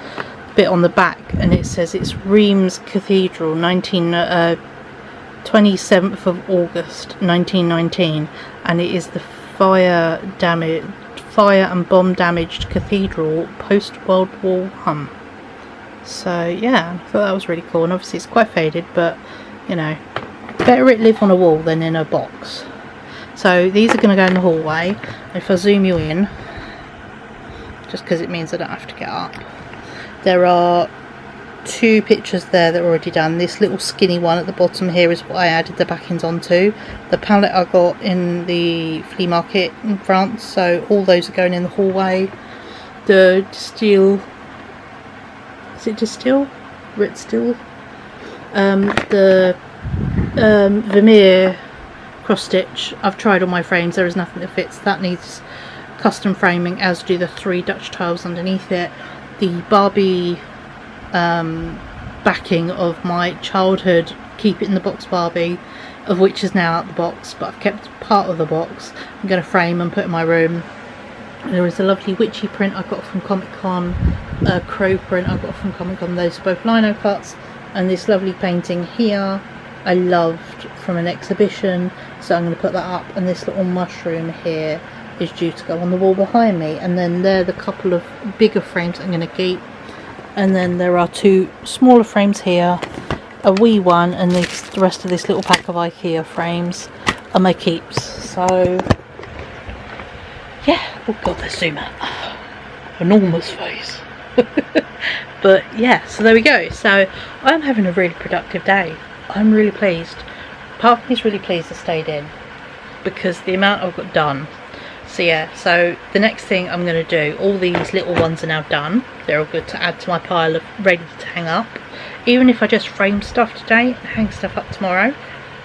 bit on the back, and it says it's Reims Cathedral, 27th of August 1919, and it is the fire and bomb damaged cathedral post World War I. So yeah, I thought that was really cool, and obviously it's quite faded, but you know, better it live on a wall than in a box. So these are going to go in the hallway. If I zoom you in, just because it means I don't have to get up, there are 2 pictures there that are already done. This little skinny one at the bottom here is what I added the backings onto. The palette I got in the flea market in France, so all those are going in the hallway. The Distill, is it Distill? Rit Still? The Vermeer cross stitch, I've tried all my frames, there is nothing that fits. That needs custom framing, as do the 3 Dutch tiles underneath it. The Barbie backing of my childhood Keep It in the Box Barbie, of which is now out the box, but I've kept part of the box. I'm going to frame and put in my room. There is a lovely witchy print I got from Comic Con, a crow print I got from Comic Con. Those are both lino cuts, and this lovely painting here I loved from an exhibition, so I'm going to put that up. And this little mushroom here is due to go on the wall behind me, and then there are the couple of bigger frames I'm going to keep, and then there are 2 smaller frames here, a wee one, and the rest of this little pack of IKEA frames are my keeps. So yeah, oh god, let's zoom out. Enormous face. But yeah, so there we go. So I'm having a really productive day. I'm really pleased. Part of me is really pleased I stayed in, because the amount I've got done. So yeah, so the next thing I'm going to do, all these little ones are now done. They're all good to add to my pile of ready to hang up. Even if I just frame stuff today and hang stuff up tomorrow,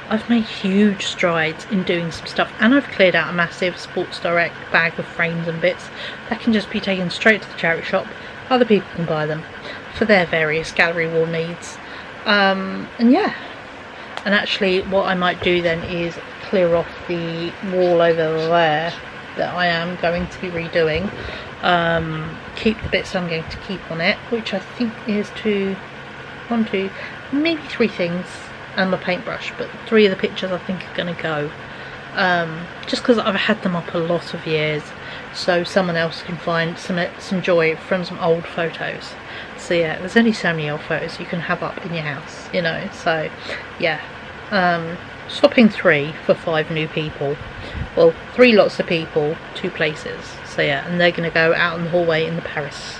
I've made huge strides in doing some stuff, and I've cleared out a massive Sports Direct bag of frames and bits that can just be taken straight to the charity shop. Other people can buy them for their various gallery wall needs. And yeah, and actually what I might do then is clear off the wall over there that I am going to be redoing. Keep the bits I'm going to keep on it, which I think is 1, 2, maybe 3 things, and my paintbrush, but 3 of the pictures I think are going to go, just because I've had them up a lot of years, so someone else can find some joy from some old photos. So yeah, there's only so many old photos you can have up in your house, you know. So yeah, swapping 3 for 5 new people. Well, 3 lots of people, 2 places. So yeah, and they're going to go out in the hallway in the Paris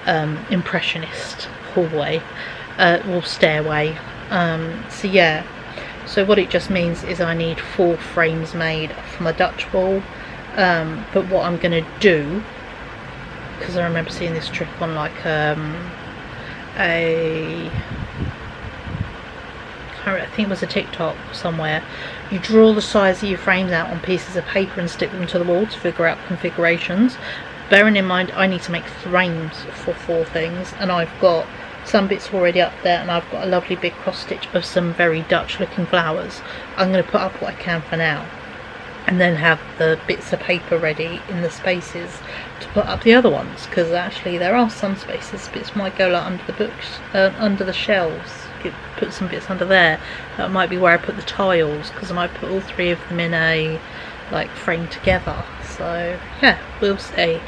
Impressionist hallway, or stairway. So yeah, so what it just means is I need 4 frames made for my Dutch wall. But what I'm going to do, because I remember seeing this trick on like I think it was a TikTok somewhere. You draw the size of your frames out on pieces of paper and stick them to the wall to figure out configurations. Bearing in mind I need to make frames for 4 things, and I've got some bits already up there, and I've got a lovely big cross stitch of some very Dutch looking flowers. I'm going to put up what I can for now, and then have the bits of paper ready in the spaces to put up the other ones, because actually there are some spaces bits might go like under the books, under the shelves. Put some bits under there. That might be where I put the tiles, because I might put all 3 of them in a like frame together. So yeah, we'll see.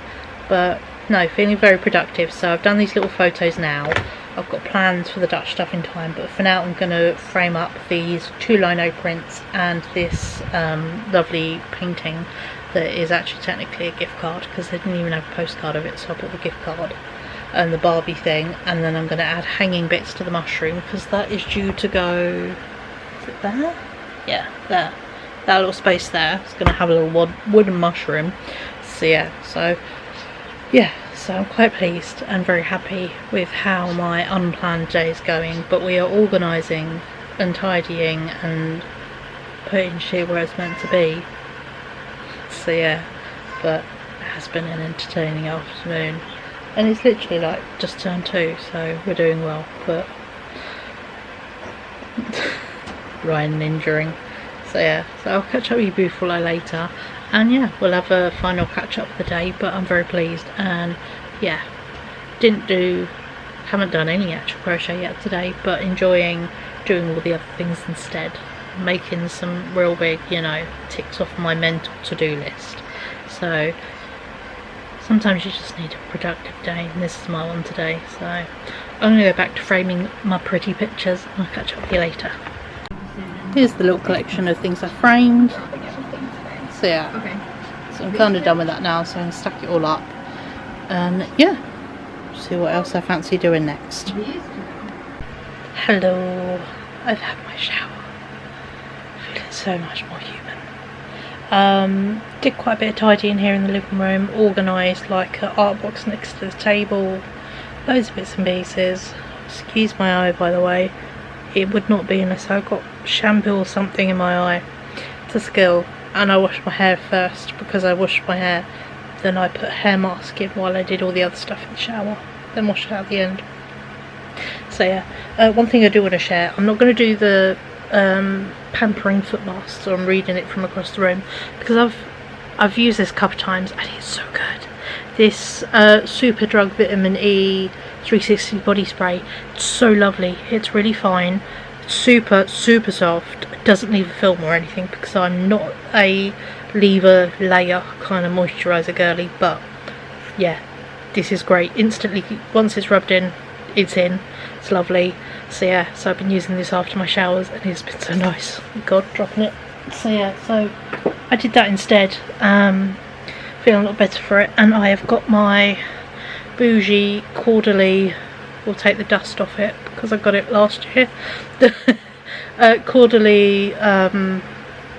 But no, feeling very productive. So I've done these little photos now. I've got plans for the Dutch stuff in time, but for now I'm going to frame up these 2 lino prints and this lovely painting that is actually technically a gift card, because they didn't even have a postcard of it, so I bought the gift card and the Barbie thing. And then I'm going to add hanging bits to the mushroom, because that is due to go, is it there? Yeah, there. That little space there. It's going to have a little wooden mushroom. So yeah, so I'm quite pleased and very happy with how my unplanned day is going. But we are organising and tidying and putting shit where it's meant to be. So yeah, but it has been an entertaining afternoon, and it's literally like just turned 2, so we're doing well. But Ryan injuring. So yeah, so I'll catch up with you beautiful later, and yeah, we'll have a final catch up of the day. But I'm very pleased, and yeah, haven't done any actual crochet yet today, but enjoying doing all the other things instead, making some real big, you know, ticks off my mental to-do list. So sometimes you just need a productive day, and this is my one today. So I'm going to go back to framing my pretty pictures, and I'll catch up with you later. Here's the little collection of things I framed. So yeah, so I'm kind of done with that now, so I'm going to stack it all up, and yeah, see what else I fancy doing next. Hello, I've had my shower. Feeling so much more human. Did quite a bit of tidying here in the living room, organised like an art box next to the table, loads of bits and pieces. Excuse my eye, by the way, it would not be unless I got shampoo or something in my eye. It's a skill. And I washed my hair first, because I washed my hair, then I put hair mask in while I did all the other stuff in the shower, then washed it out at the end. So yeah, one thing I do want to share, I'm not going to do the pampering foot mask, so I'm reading it from across the room, because I've used this a couple of times and it's so good. This Super Drug Vitamin E 360 body spray, it's so lovely, it's really fine, it's super soft, it doesn't leave a film or anything, because I'm not a leave-a layer kind of moisturiser girly. But yeah, this is great. Instantly, once it's rubbed in, it's lovely. So yeah, so I've been using this after my showers, and it's been so nice. God, dropping it. So yeah, so I did that instead, feeling a lot better for it. And I have got my bougie quarterly, we'll take the dust off it because I got it last year, the quarterly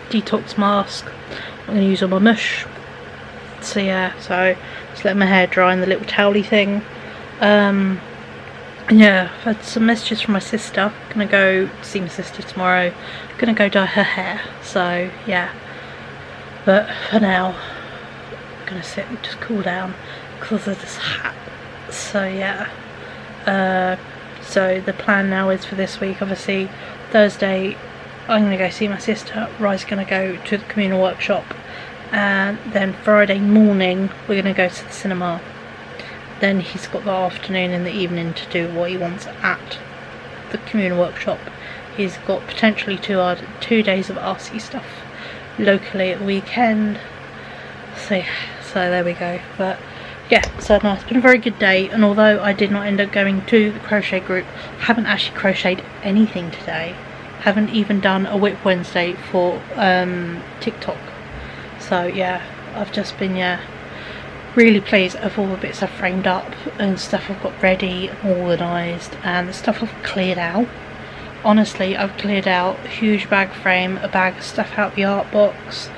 detox mask I'm going to use on my mush. So yeah, so just let my hair dry in the little towely thing. And yeah, I've had some messages from my sister. Gonna go see my sister tomorrow, gonna go dye her hair. So yeah, but for now I'm gonna sit and just cool down because of this hat. So yeah, so the plan now is for this week, obviously Thursday I'm going to go see my sister, Rye's going to go to the communal workshop, and then Friday morning we're going to go to the cinema. Then he's got the afternoon and the evening to do what he wants at the communal workshop. He's got potentially 2 days of RC stuff locally at the weekend. So so there we go. But yeah, so no, it's been a very good day, and although I did not end up going to the crochet group, I haven't actually crocheted anything today. Haven't even done a Whip Wednesday for TikTok. So yeah, I've just been really pleased of all the bits I've framed up and stuff I've got ready and organised, and the stuff I've cleared out. Honestly, I've cleared out a huge bag frame, a bag of stuff out the art box.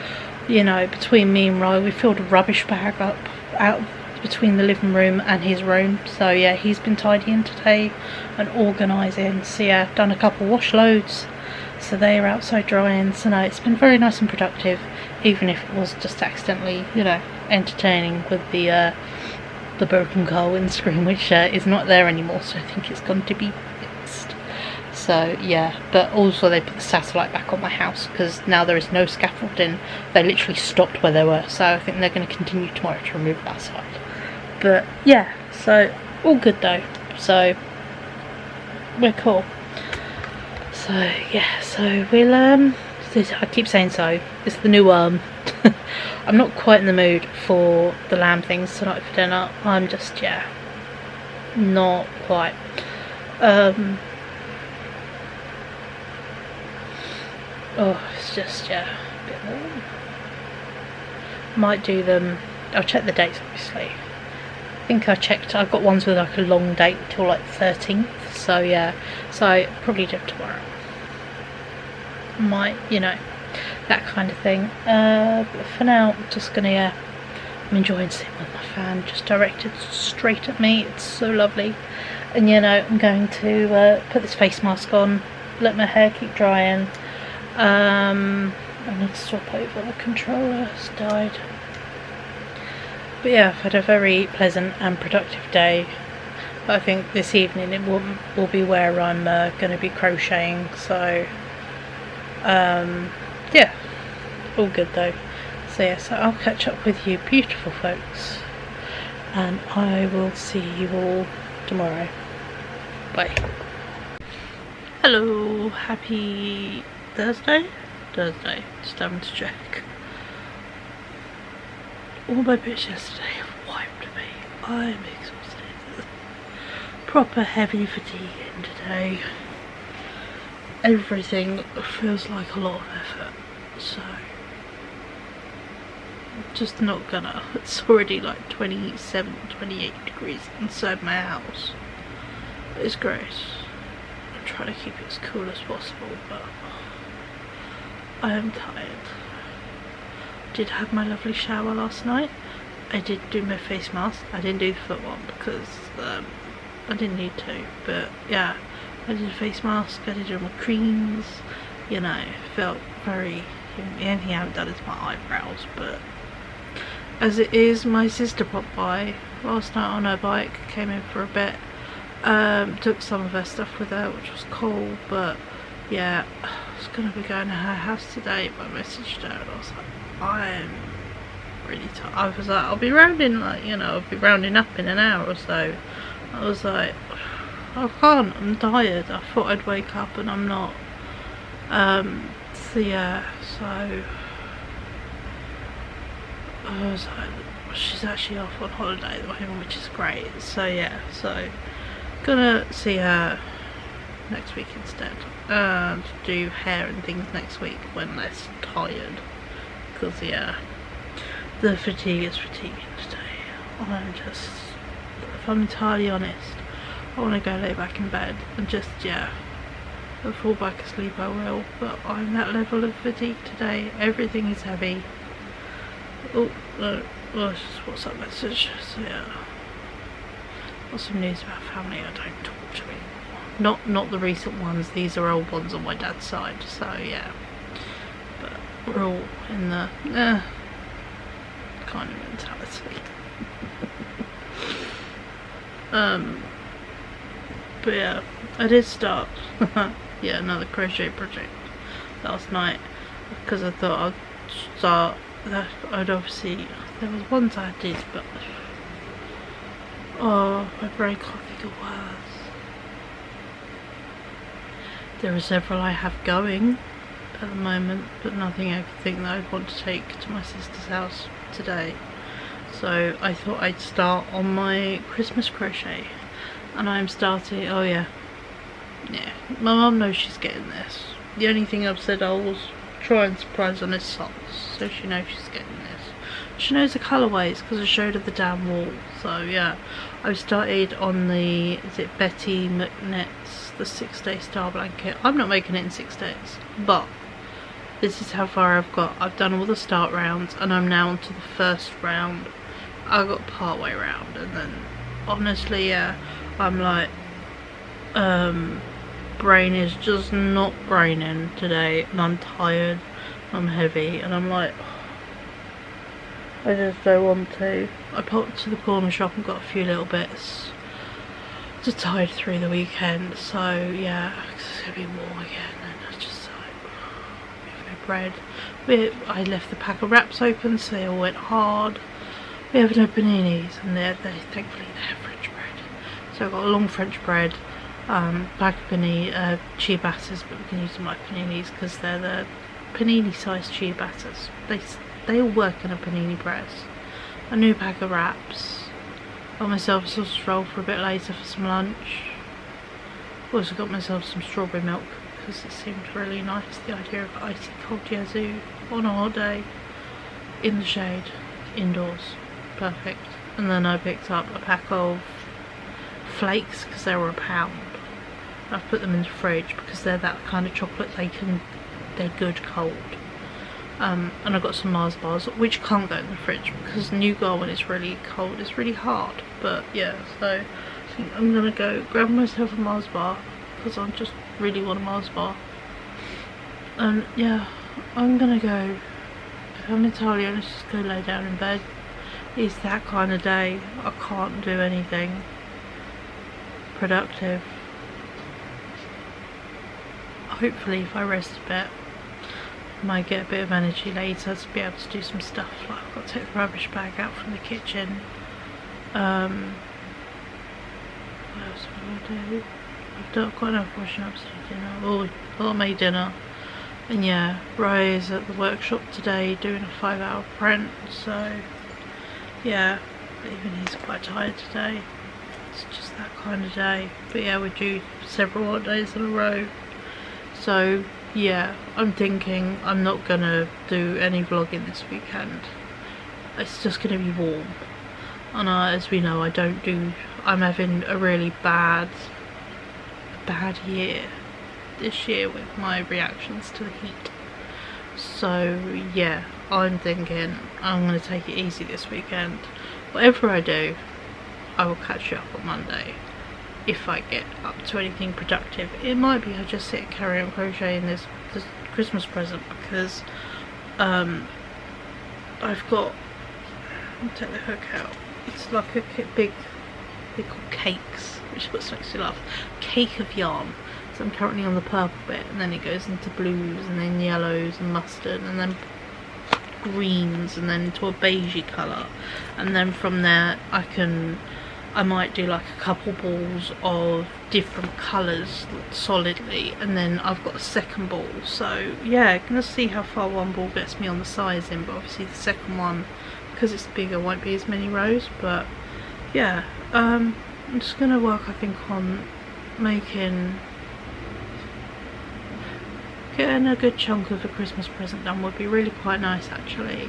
You know, between me and Rye, we filled a rubbish bag up out between the living room and his room. So yeah, he's been tidying today and organising. So yeah, done a couple wash loads, so they are outside drying. So no, it's been very nice and productive, even if it was just accidentally, you know, entertaining with the broken car windscreen, which is not there anymore, so I think it's going to be fixed. So yeah, but also they put the satellite back on my house because now there is no scaffolding. They literally stopped where they were, so I think they're going to continue tomorrow to remove that side. But yeah, so all good though, so we're cool. So yeah, so we'll I keep saying so, it's the new I'm not quite in the mood for the lamb things tonight for dinner. I'm just, yeah, not quite. Oh, it's just, yeah, a bit warm. Might do them, I'll check the dates obviously. I think I checked, I've got ones with like a long date till like 13th, so yeah, so I probably do it tomorrow. Might, you know, that kind of thing. But for now, I'm just gonna, yeah, I'm enjoying sitting with my fan just directed straight at me. It's so lovely. And you know, I'm going to put this face mask on, let my hair keep drying. I need to swap over the controller, it's died. But yeah, I've had a very pleasant and productive day. But I think this evening it will be where I'm going to be crocheting, so yeah, all good though. So yeah, so I'll catch up with you beautiful folks, and I will see you all tomorrow. Bye. Hello, happy Thursday, just having to check. All my bits yesterday have wiped me. I'm exhausted. Proper heavy fatigue in today. Everything feels like a lot of effort, so I'm just not gonna. It's already like 27, 28 degrees inside my house. It's great. I'm trying to keep it as cool as possible, but I am tired. Did have my lovely shower last night. I did do my face mask. I didn't do the foot one because I didn't need to, but yeah, I did a face mask, I did all my creams, you know, felt very, the only thing I haven't done is my eyebrows. But as it is, my sister popped by last night on her bike, came in for a bit, took some of her stuff with her, which was cool. But yeah, I was going to be going to her house today, but I messaged her and I was like, I'm really tired. I was like, I'll be rounding, like, you know, I'll be rounding up in an hour or so. I was like, I can't, I'm tired. I thought I'd wake up and I'm not. So yeah, so I was like, she's actually off on holiday at the moment, which is great. So yeah, so gonna see her next week instead, and do hair and things next week when less tired, because yeah, the fatigue is fatiguing today. I'm just, if I'm entirely honest, I want to go lay back in bed and just, yeah, I'll fall back asleep, I will, but I'm that level of fatigue today. Everything is heavy. Oh no, well, it's just WhatsApp message. So yeah, got some news about family I don't talk to anymore. Not the recent ones, these are old ones on my dad's side, so yeah, but we're all in the kind of mentality. But yeah, I did start yeah, another crochet project last night, because I thought I'd start that. I'd obviously, there was ones I did, but oh, my brain can't think of words. There are several I have going at the moment, but nothing I could think that I'd want to take to my sister's house today. So I thought I'd start on my Christmas crochet, and I'm starting. Oh yeah, my mum knows she's getting this. The only thing I've said I was try and surprise on is socks, so she knows she's getting this. She knows the colourways because I showed her the damn wall. So yeah, I've started on the, is it Betty McNett's, the 6-day star blanket. I'm not making it in 6 days, but this is how far I've got. I've done all the start rounds and I'm now on to the first round. I got part way round, and then honestly, yeah, I'm like, brain is just not braining today, and I'm tired, I'm heavy, and I'm like, I just don't want to. I popped to the corner shop and got a few little bits to tide through the weekend, so yeah, it's gonna be warm again, and I just like, we have no bread. I left the pack of wraps open, so they all went hard. We have no paninis, and thankfully they have French bread. So I've got a long French bread, bag of panini, ciabattas, but we can use them like paninis because they're the panini sized ciabattas. They all work in a panini press. A new pack of wraps. Got myself a sausage roll for a bit later for some lunch. Also got myself some strawberry milk because it seemed really nice, the idea of icy cold yazoo on a hot day in the shade, indoors. Perfect. And then I picked up a pack of flakes because they were £1. I've put them in the fridge because they're that kind of chocolate, they're good cold. And I got some Mars bars, which can't go in the fridge because nougat when it's really cold is really hard. But yeah, so I think I'm gonna go grab myself a Mars bar because I just really want a Mars bar. And yeah, I'm gonna go, if I'm entirely honest, just go lay down in bed. It's that kind of day. I can't do anything productive. Hopefully if I rest a bit, I might get a bit of energy later to be able to do some stuff. Like I've got to take the rubbish bag out from the kitchen. What else am I do? I've got enough washing up to do dinner. I made dinner. And yeah, Ray is at the workshop today doing a 5-hour print, so yeah, even he's quite tired today. It's just that kind of day. But yeah, we do several hot days in a row. So yeah, I'm thinking I'm not gonna do any vlogging this weekend. It's just gonna be warm. And as we know, I'm having a really bad year this year with my reactions to the heat. So yeah, I'm thinking I'm going to take it easy this weekend. Whatever I do, I will catch you up on Monday if I get up to anything productive. It might be I just sit and carry on crocheting this Christmas present because I've got, I'll take the hook out, it's like a big, they're called cakes, which is what makes me laugh, cake of yarn. So I'm currently on the purple bit, and then it goes into blues, and then yellows and mustard, and then greens, and then into a beigey colour. And then from there I might do like a couple balls of different colours solidly, and then I've got a second ball. So yeah, gonna see how far one ball gets me on the sizing, but obviously the second one, because it's bigger, won't be as many rows. But yeah, I'm just gonna work, I think, on getting a good chunk of a Christmas present done would be really quite nice actually.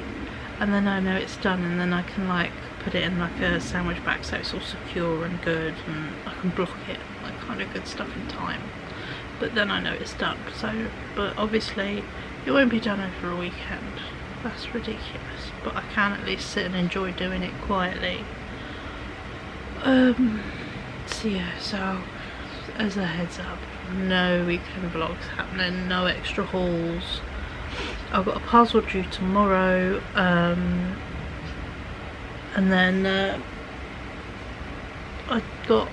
And then I know it's done, and then I can like put it in like a sandwich bag so it's all secure and good, and I can block it, like kind of good stuff in time. But then I know it's done. So, but obviously it won't be done over a weekend. That's ridiculous. But I can at least sit and enjoy doing it quietly. So yeah, so as a heads up, no weekend vlogs happening, no extra hauls. I've got a parcel due tomorrow, and then I got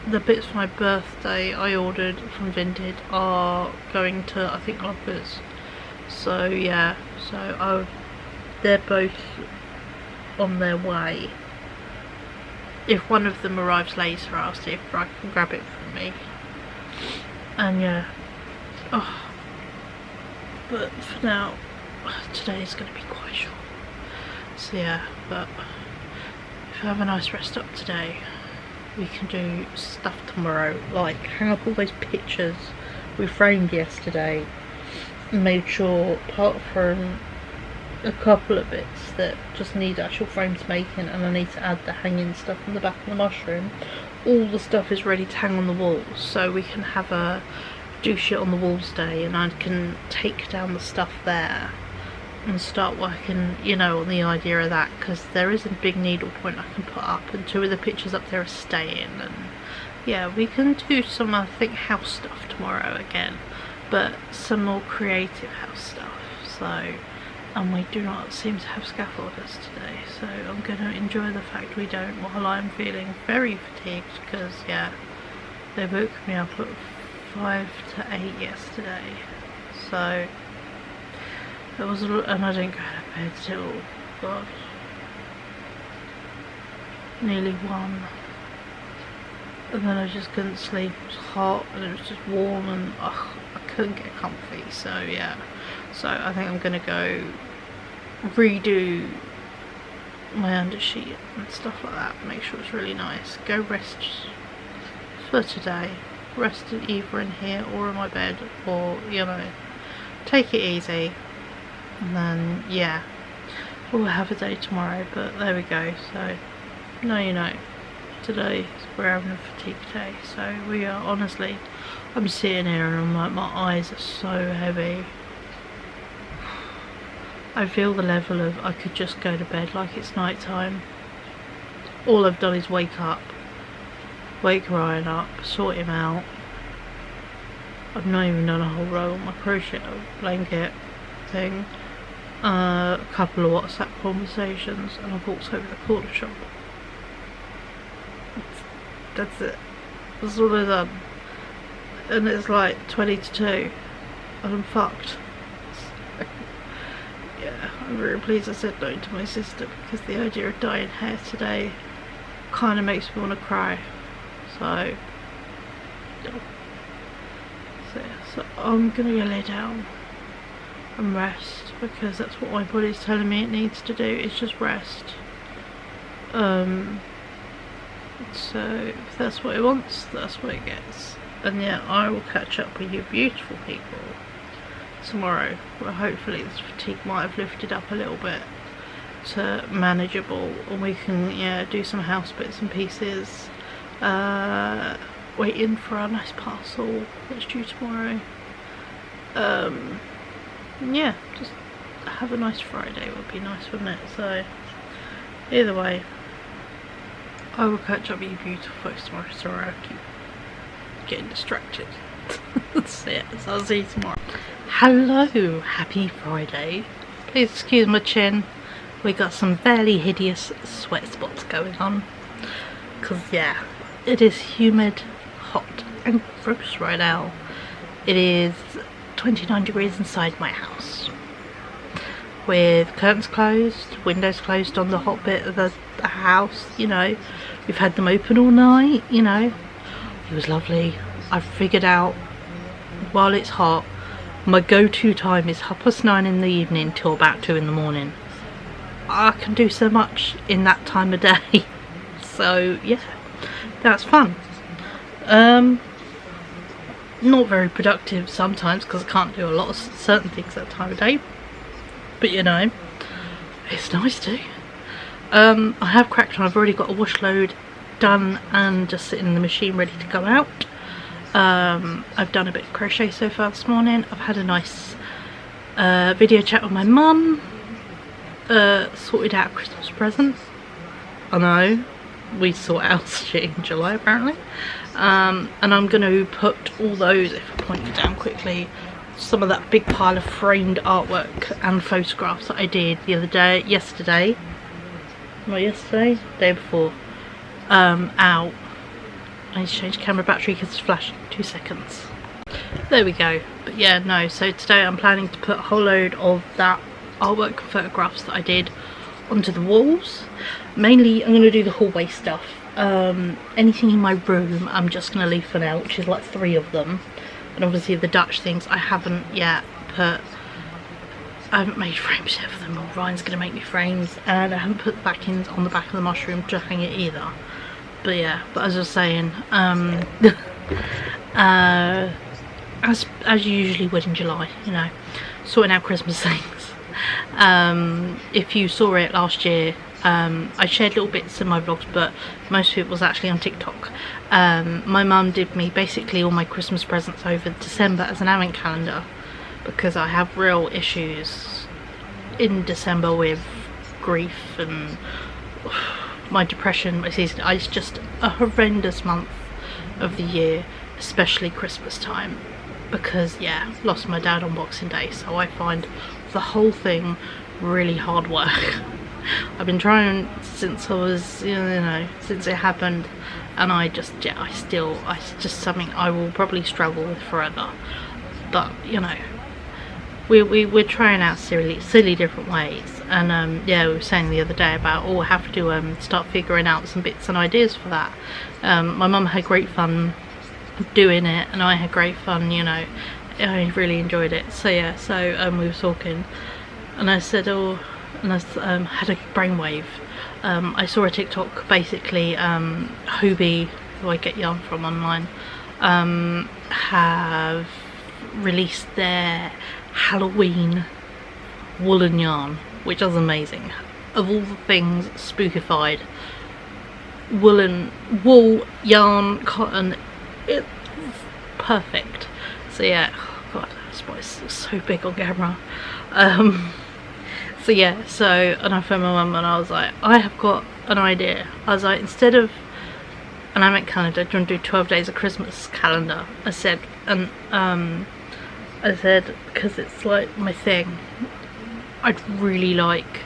the bits for my birthday I ordered from Vinted are going to, I think, Lockers. So yeah, so they're both on their way. If one of them arrives later, I'll see if I can grab it from me. And yeah, but for now, today is going to be quite short. So yeah, but if I have a nice rest up today, we can do stuff tomorrow, like hang up all those pictures we framed yesterday, and made sure, apart from a couple of bits that just need actual frames making, and I need to add the hanging stuff on the back of the mushroom, all the stuff is ready to hang on the walls, so we can have a do shit on the walls day, and I can take down the stuff there and start working, you know, on the idea of that, because there is a big needle point I can put up, and 2 of the pictures up there are staying, and yeah, we can do some, I think, house stuff tomorrow again, but some more creative house stuff. So, and we do not seem to have scaffolders today, so I'm going to enjoy the fact we don't while I'm feeling very fatigued, because yeah, they woke me up at 5 to 8 yesterday, so it was and I didn't go to bed till, God, nearly 1, and then I just couldn't sleep. It was hot and it was just warm, and ugh, I couldn't get comfy, so yeah, so I think I'm gonna go redo my undersheet and stuff like that, make sure it's really nice, go rest for today, rest either in here or in my bed, or, you know, take it easy, and then yeah, we'll have a day tomorrow. But there we go. So now you know, today we're having a fatigue day, so we are, honestly, I'm sitting here and I'm like, my eyes are so heavy. I feel the level of I could just go to bed like it's night time. All I've done is wake Ryan up, sort him out. I've not even done a whole row on my crochet blanket thing. A couple of WhatsApp conversations, and I've walked over the corner shop. That's it. That's all I've done. And it's like 20 to 2 and I'm fucked. So, yeah, I'm very pleased I said no to my sister, because the idea of dyeing hair today kind of makes me want to cry. So yeah. So I'm gonna go lay down and rest, because that's what my body's telling me it needs to do, is just rest. So if that's what it wants, that's what it gets. And yeah, I will catch up with you beautiful people tomorrow, where hopefully this fatigue might have lifted up a little bit to manageable, and we can, yeah, do some house bits and pieces, waiting for our nice parcel that's due tomorrow. Yeah, just have a nice Friday would be nice, wouldn't it? So either way, I will catch up with you beautiful folks tomorrow. Sorry, I keep getting distracted. That's it. So I'll see you tomorrow. Hello, happy Friday. Please excuse my chin. We got some fairly hideous sweat spots going on, because yeah, it is humid, hot and gross right now. It is 29 degrees inside my house, with curtains closed, windows closed on the hot bit of the house. You know, we've had them open all night, you know, it was lovely. I've figured out, while it's hot, my go-to time is 9:30 in the evening till about 2 in the morning. I can do so much in that time of day. So yeah, that's fun. Not very productive sometimes, because I can't do a lot of certain things that time of day, but you know, it's nice too. I have cracked on. I've already got a wash load done and just sitting in the machine ready to go out. I've done a bit of crochet so far this morning. I've had a nice video chat with my mum, sorted out a Christmas present. I know, we sort out shit in July apparently. And I'm going to put all those, if I point you down quickly, some of that big pile of framed artwork and photographs that I did the other day, yesterday, day before, out. I need to change camera battery because it's flashing. 2 seconds. There we go. But yeah, no, so today I'm planning to put a whole load of that artwork and photographs that I did onto the walls. Mainly I'm going to do the hallway stuff. Anything in my room I'm just going to leave for now, which is like 3 of them. And obviously the Dutch things I haven't yet put I haven't made frames yet for them. Ryan's going to make me frames, and I haven't put the backings on the back of the mushroom to hang it either. But yeah, but as I was saying, as you usually would in July, you know, sorting out Christmas things. If you saw it last year, I shared little bits in my vlogs, but most of it was actually on TikTok. My mum did me basically all my Christmas presents over December as an advent calendar, because I have real issues in December with grief and my depression. It's just a horrendous month of the year, especially Christmas time, because yeah, lost my dad on Boxing Day, so I find the whole thing really hard work. I've been trying since I was, you know, since it happened, and I just, yeah, it's just something I will probably struggle with forever. But you know, we're trying out silly different ways, and yeah, we were saying the other day about, oh, I have to start figuring out some bits and ideas for that. My mum had great fun doing it, and I had great fun, you know, I really enjoyed it. So yeah, so we were talking, and I said, oh, and I had a brainwave. I saw a TikTok, basically Hobie, who I get yarn from online, have released their Halloween woolen yarn, which is amazing. Of all the things spookified, wool yarn, cotton, it's perfect. So yeah, oh god, that's why it's so big on camera. So yeah, so, and I phoned my mum and I was like, I have got an idea. I was like, instead of an advent calendar, do you want to do 12 days of Christmas calendar? I said, and I said, because it's like my thing, I'd really like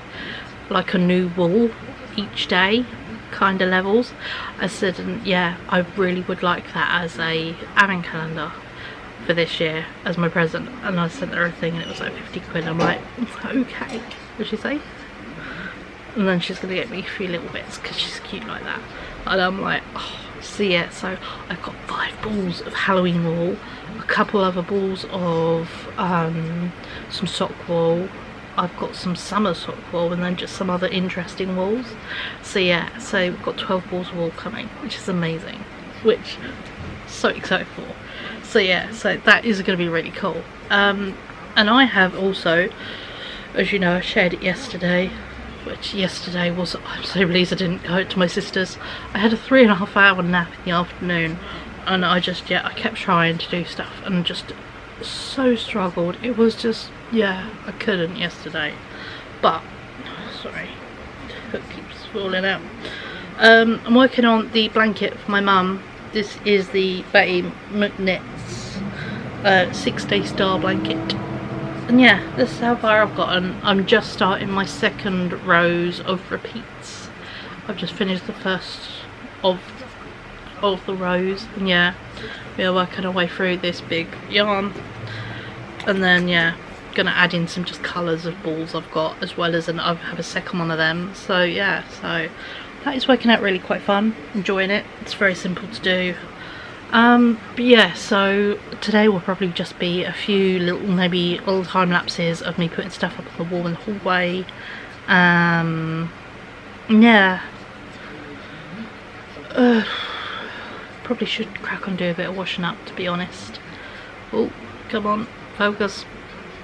a new wool each day kind of levels. I said, and yeah, I really would like that as a advent calendar for this year as my present. And I sent her a thing and it was like 50 quid. I'm like, okay, what'd she say? And then she's gonna get me a few little bits because she's cute like that. And I'm like, oh, so yeah, so I've got 5 balls of Halloween wool, a couple other balls of some sock wool, I've got some summer sock wool, and then just some other interesting wools. So yeah, so we've got 12 balls of wool coming, which is amazing, which I'm so excited for. So yeah, so that is going to be really cool. And I have also, as you know, I shared it yesterday, which yesterday was, I'm so pleased I didn't go to my sister's. I had a 3.5 hour nap in the afternoon, and I just, yeah, I kept trying to do stuff and just so struggled. It was just, yeah, I couldn't yesterday. But, sorry, the hook keeps falling out. I'm working on the blanket for my mum. This is the Betty McNitt's 6-day star blanket. And yeah, this is how far I've gotten. I'm just starting my second rows of repeats. I've just finished the first of the rows, and yeah, we are working our way through this big yarn. And then yeah, gonna add in some just colours of balls I've got, as well as I have a second one of them. So yeah, so that is working out really quite fun, enjoying it. It's very simple to do. But yeah, so today will probably just be a few maybe little time lapses of me putting stuff up on the wall in the hallway. Yeah, probably should crack on, do a bit of washing up, to be honest. Oh, come on, focus.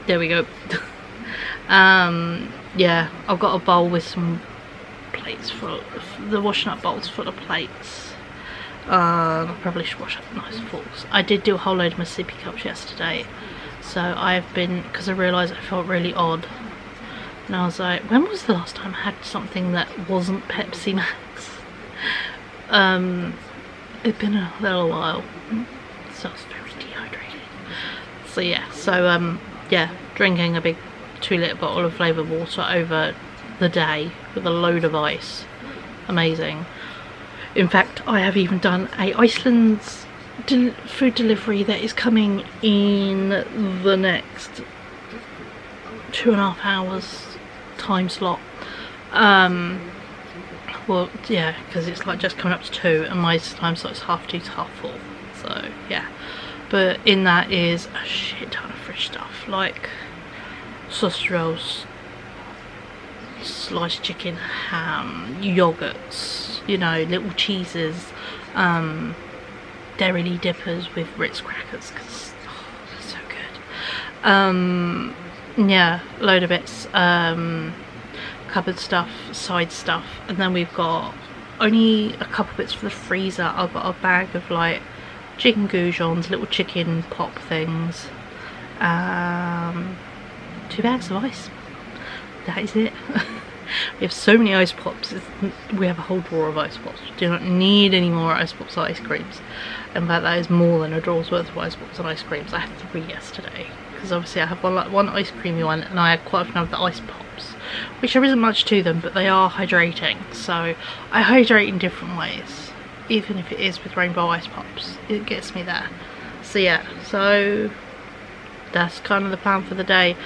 There we go. Yeah, I've got a bowl with some plates full, the washing up bowl's full of plates. I probably should wash up the nice forks. I did do a whole load of my sippy cups yesterday, so I've been, because I realised I felt really odd, and I was like, when was the last time I had something that wasn't Pepsi Max? It's been a little while, so I was very dehydrated. So yeah, so yeah, drinking a big 2-litre bottle of flavoured water over the day with a load of ice. Amazing. In fact, I have even done a Iceland's food delivery that is coming in the next 2.5 hours time slot. Well, yeah, because it's like just coming up to 2, and my time slot is 2:30 to 4:30. So yeah, but in that is a shit ton of fresh stuff. Like, sausage rolls, sliced chicken, ham, yogurts, you know, little cheeses, dairy dippers with Ritz crackers, because they're so good. Yeah, load of bits, cupboard stuff, side stuff, and then we've got only a couple bits for the freezer. I've got a bag of like chicken goujons, little chicken pop things, 2 bags of ice. That is it. We have so many ice pops. We have a whole drawer of ice pops. We do not need any more ice pops or ice creams. In fact, that is more than a drawer's worth of ice pops and ice creams. I had 3 yesterday, because obviously I have one ice creamy one, and I had quite a few of the ice pops, which there isn't much to them, but they are hydrating. So I hydrate in different ways, even if it is with rainbow ice pops. It gets me there. So yeah, so that's kind of the plan for the day.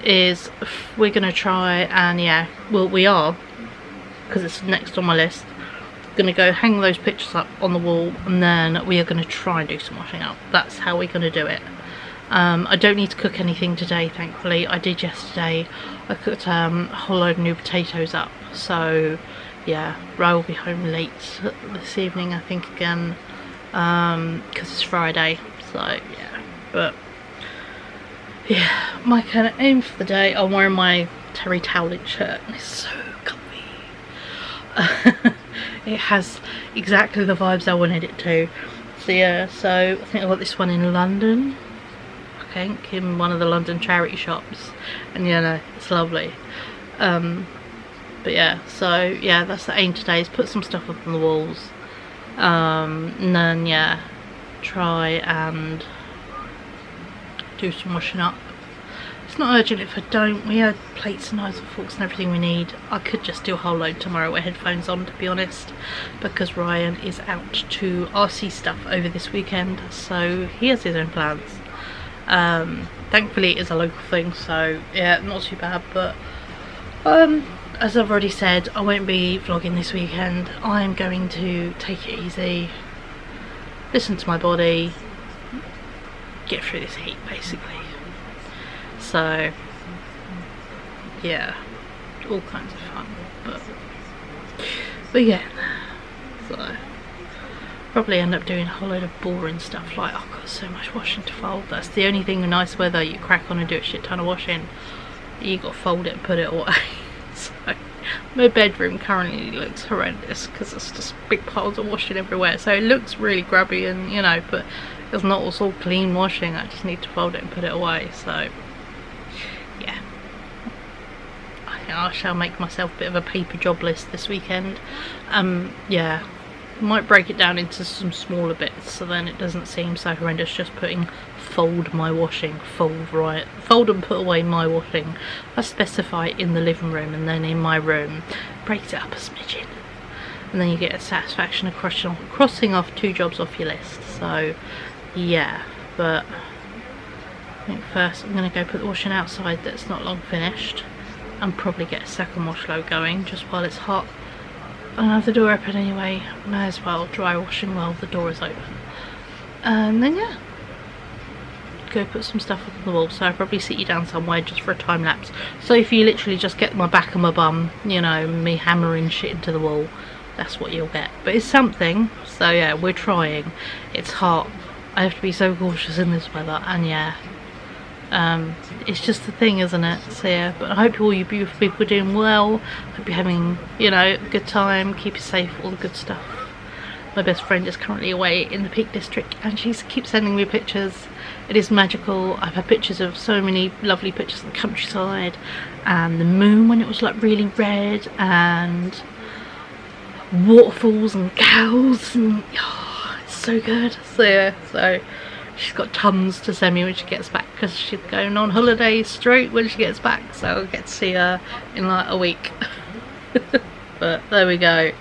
Is we're gonna try and, yeah, well, we are, because it's next on my list, gonna go hang those pictures up on the wall, and then we are gonna try and do some washing up. That's how we're gonna do it. I don't need to cook anything today, thankfully. I did yesterday. I cooked a whole load of new potatoes up, so yeah, I will be home late this evening, I think, again, because it's Friday. So yeah, but yeah, my kind of aim for the day, I'm wearing my terry toweling shirt, and it's so comfy. It has exactly the vibes I wanted it to. So yeah, so I think I got this one in London, I think, in one of the London charity shops, and you know, it's lovely. But yeah, so yeah, that's the aim today, is put some stuff up on the walls, and then yeah, try and do some washing up. It's not urgent if I don't. We had plates and knives and forks and everything we need. I could just do a whole load tomorrow with headphones on, to be honest, because Ryan is out to RC stuff over this weekend, so he has his own plans. Thankfully it is a local thing, so yeah, not too bad. But as I've already said, I won't be vlogging this weekend. I'm going to take it easy, listen to my body, get through this heat, basically. So yeah, all kinds of fun, but yeah, so probably end up doing a whole load of boring stuff, like I've got so much washing to fold. That's the only thing in nice weather, you crack on and do a shit ton of washing. You got to fold it and put it away. So my bedroom currently looks horrendous because it's just big piles of washing everywhere, so it looks really grubby, and you know, but it's not all clean washing. I just need to fold it and put it away. So yeah, I shall make myself a bit of a paper job list this weekend. Yeah, might break it down into some smaller bits, so then it doesn't seem so horrendous just putting fold my washing, fold and put away my washing. I specify in the living room and then in my room, breaks it up a smidgen, and then you get a satisfaction of crossing off 2 jobs off your list. So yeah, but I think first I'm going to go put the washing outside that's not long finished, and probably get a second wash load going just while it's hot. I'll have the door open anyway, may as well dry washing while the door is open. And then yeah, go put some stuff up on the wall. So I'll probably sit you down somewhere just for a time lapse. So if you literally just get my back and my bum, you know, me hammering shit into the wall, that's what you'll get. But it's something. So yeah, we're trying. It's hot. I have to be so cautious in this weather, and yeah, it's just the thing, isn't it? So yeah, but I hope all you beautiful people are doing well. Hope you're having, you know, a good time, keep you safe, all the good stuff. My best friend is currently away in the Peak District, and she keeps sending me pictures. It is magical. I've had pictures of so many lovely pictures of the countryside, and the moon when it was like really red, and waterfalls and cows, and oh, it's so good. So yeah, so she's got tons to send me when she gets back, because she's going on holiday straight when she gets back, so I'll get to see her in like a week. But there we go.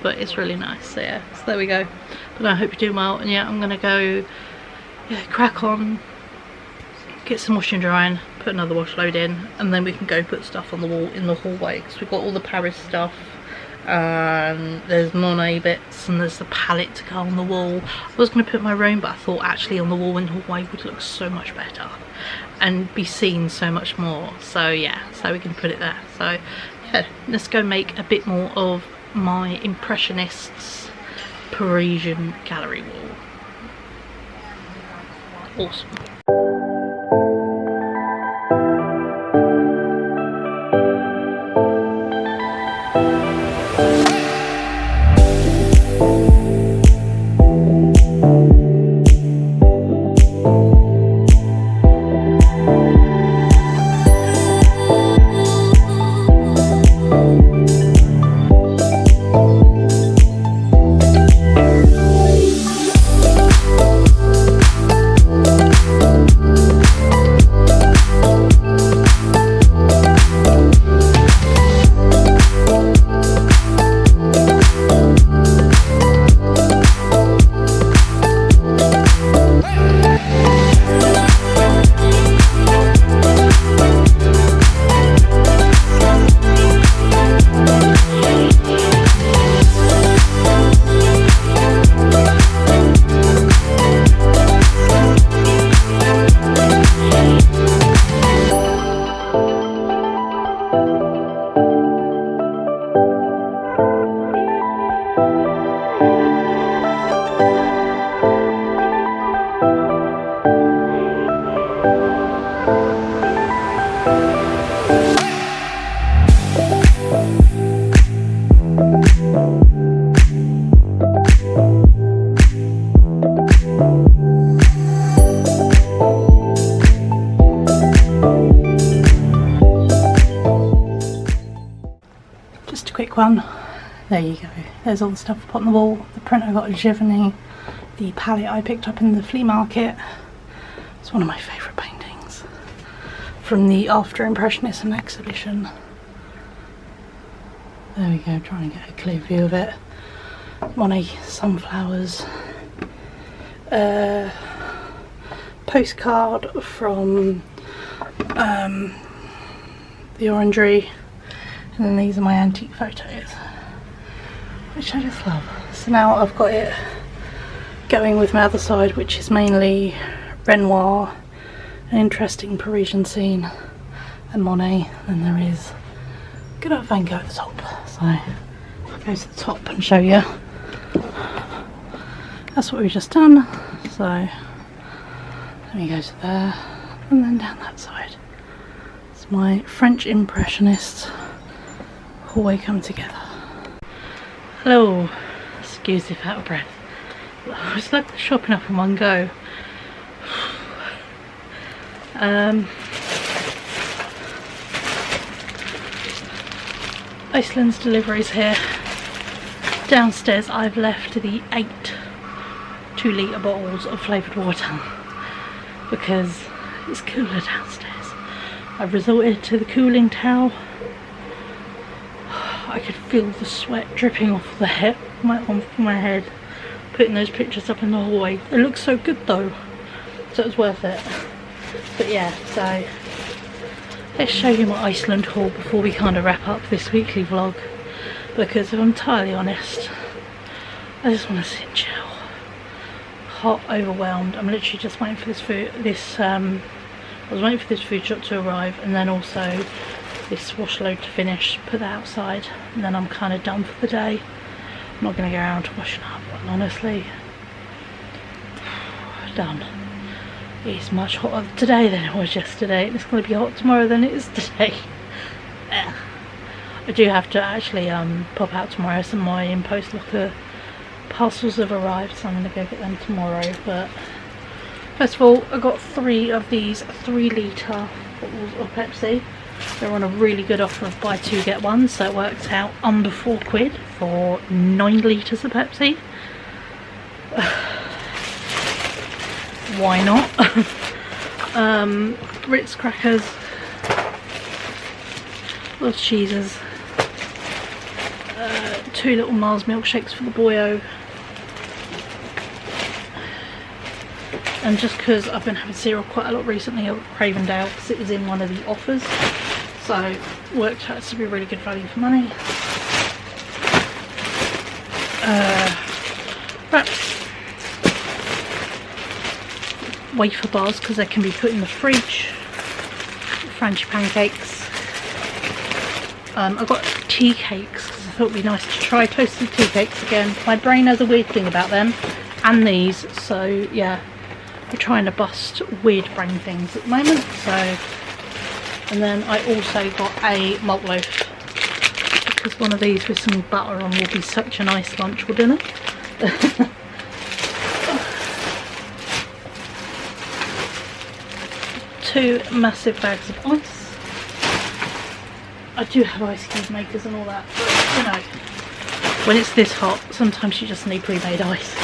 But it's really nice. So yeah, so there we go. But I hope you're doing well, and yeah, I'm gonna go, yeah, crack on, get some washing drying, put another wash load in, and then we can go put stuff on the wall in the hallway, because we've got all the Paris stuff There's Monet bits, and there's the palette to go on the wall. I was going to put my own, but I thought actually on the wall in the hallway would look so much better and be seen so much more. So yeah, so we can put it there. So yeah, let's go make a bit more of my Impressionists Parisian gallery wall. Awesome. Just a quick one. There you go. There's all the stuff I put on the wall. The print I got at Giverny. The palette I picked up in the flea market. It's one of my favourite paintings from the After Impressionism exhibition. There we go, trying to get a clear view of it. Monet sunflowers. Postcard from the Orangery. And then these are my antique photos, which I just love. So now I've got it going with my other side, which is mainly Renoir, an interesting Parisian scene, and Monet. And there is good old Van Gogh at the top. So I'll go to the top and show you. That's what we've just done. So let me go to there and then down that side. It's my French Impressionists hallway come together. Hello, excuse if out of breath. It's like shopping up in one go. Iceland's deliveries here. Downstairs I've left the 8 2-litre bottles of flavoured water because it's cooler downstairs. I've resorted to the cooling towel. I could feel the sweat dripping off the head, off my head, putting those pictures up in the hallway. It looks so good though, so it was worth it. But yeah, so let's show you my Iceland haul before we kind of wrap up this weekly vlog, because if I'm entirely honest, I just want to sit and chill. Hot, overwhelmed. I'm literally just waiting for this food. I was waiting for this food shop to arrive, and then also this wash load to finish, put that outside, and then I'm kind of done for the day. I'm not going to go around washing up, honestly. Done. It's much hotter today than it was yesterday, and it's going to be hot tomorrow than it is today. I do have to actually pop out tomorrow. Some of my in-post locker parcels have arrived, so I'm going to go get them tomorrow. But first of all, I got 3 of these 3-litre bottles of Pepsi. They're on a really good offer of buy 2 get 1, so it works out under £4 for 9 litres of Pepsi. Why not? Ritz crackers, lots of cheeses, 2 little Mars milkshakes for the boyo. And just because I've been having cereal quite a lot recently, I got Cravendale because it was in one of the offers, so worked out to be a really good value for money. wrapped wafer bars because they can be put in the fridge. Franchi pancakes. I got tea cakes because I thought it would be nice to try toasted tea cakes again. My brain has a weird thing about them, and these, so yeah, we're trying to bust weird brain things at the moment. So, and then I also got a malt loaf because one of these with some butter on will be such a nice lunch or dinner. 2 massive bags of ice. I do have ice cube makers and all that, but you know, when it's this hot, sometimes you just need pre-made ice.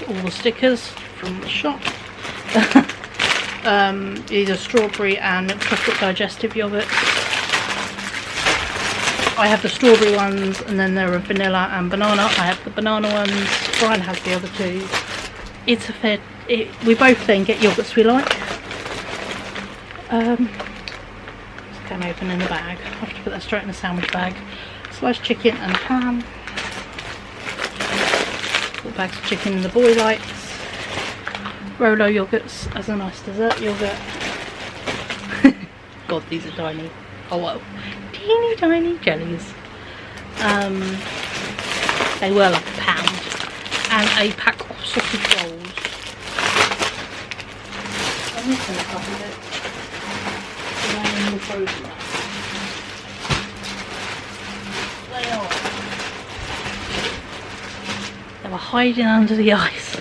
All the stickers from the shop. These are strawberry and milk chocolate digestive yogurts. I have the strawberry ones, and then there are vanilla and banana. I have the banana ones. Brian has the other 2. It's a fair. We both then get yogurts we like. Just came open in the bag. I have to put that straight in the sandwich bag. Sliced chicken and ham. 4 bags of chicken the boy likes. Rolo yogurts as a nice dessert yogurt. God, these are tiny. Oh wow. Teeny tiny jellies. They were like £1, and a pack of sausage rolls. I'm missing a couple bits. They were hiding under the ice. A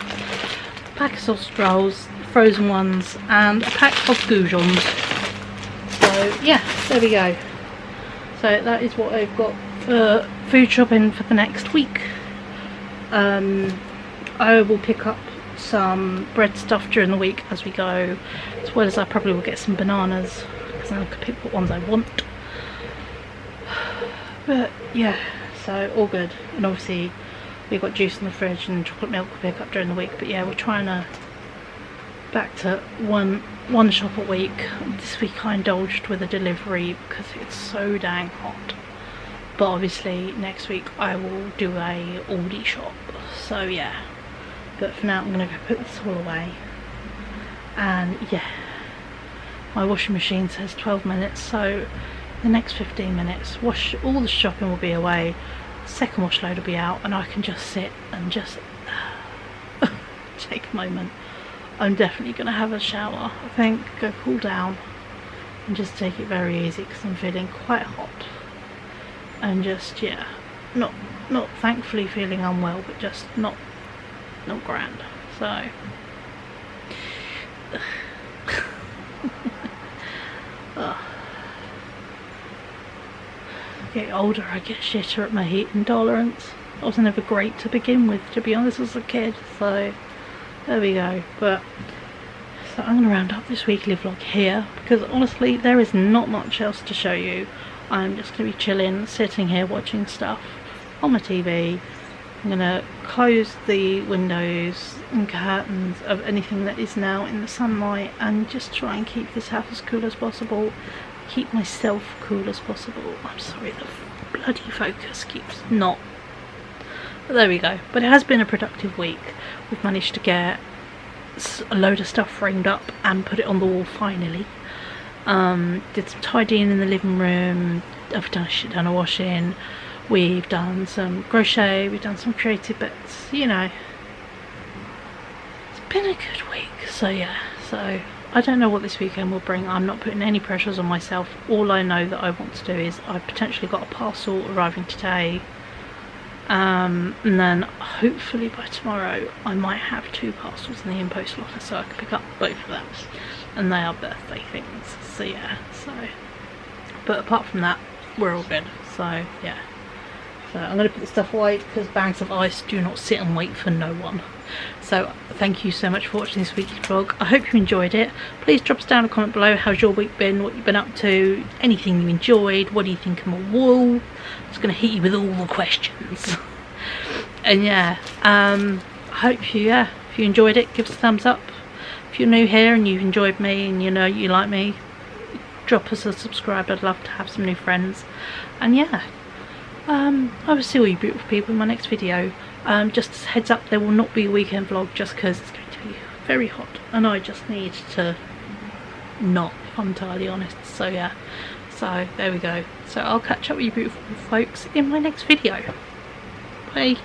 pack of sausage rolls, frozen ones, and a pack of goujons. So yeah, there we go. So that is what I've got for food shopping for the next week. I will pick up some bread stuff during the week as we go, as well as I probably will get some bananas because then I can pick what ones I want. But yeah, so all good. And obviously we've got juice in the fridge and chocolate milk we'll pick up during the week. But yeah, we're trying to back to one shop a week. This week I indulged with a delivery because it's so dang hot, but obviously next week I will do a Aldi shop. So yeah, but for now I'm gonna go put this all away. And yeah, my washing machine says 12 minutes, so the next 15 minutes all the shopping will be away, second wash load will be out, and I can just sit and just take a moment. I'm definitely going to have a shower, I think, go cool down and just take it very easy because I'm feeling quite hot and just, yeah, not thankfully feeling unwell, but just not grand. So get older, I get shitter at my heat intolerance. I was never great to begin with, to be honest, as a kid, so there we go. But so I'm going to round up this weekly vlog here because honestly there is not much else to show you. I'm just going to be chilling, sitting here watching stuff on my TV. I'm going to close the windows and curtains of anything that is now in the sunlight and just try and keep this house as cool as possible, keep myself cool as possible. I'm sorry, the bloody focus keeps not. But there we go. But it has been a productive week. We've managed to get a load of stuff framed up and put it on the wall finally. Did some tidying in the living room. I've done a shit ton of washing. We've done some crochet. We've done some creative bits. You know, it's been a good week. So yeah, so I don't know what this weekend will bring. I'm not putting any pressures on myself. All I know that I want to do is I've potentially got a parcel arriving today. And then hopefully by tomorrow I might have 2 parcels in the in-post locker so I can pick up both of them, and they are birthday things. So yeah, so but apart from that we're all good. So yeah, so I'm going to put the stuff away because bags of ice do not sit and wait for no one. So thank you so much for watching this weekly vlog. I hope you enjoyed it. Please drop us down a comment below. How's your week been? What you've been up to? Anything you enjoyed? What do you think of my wall? I'm just going to hit you with all the questions. And yeah, I hope you, if you enjoyed it, give us a thumbs up. If you're new here and you've enjoyed me and you know you like me, drop us a subscribe. I'd love to have some new friends. And yeah, I will see all you beautiful people in my next video. Just as a heads up, there will not be a weekend vlog just because it's going to be very hot and I just need to not, if I'm entirely honest. So yeah, so there we go. So I'll catch up with you beautiful folks in my next video. Bye.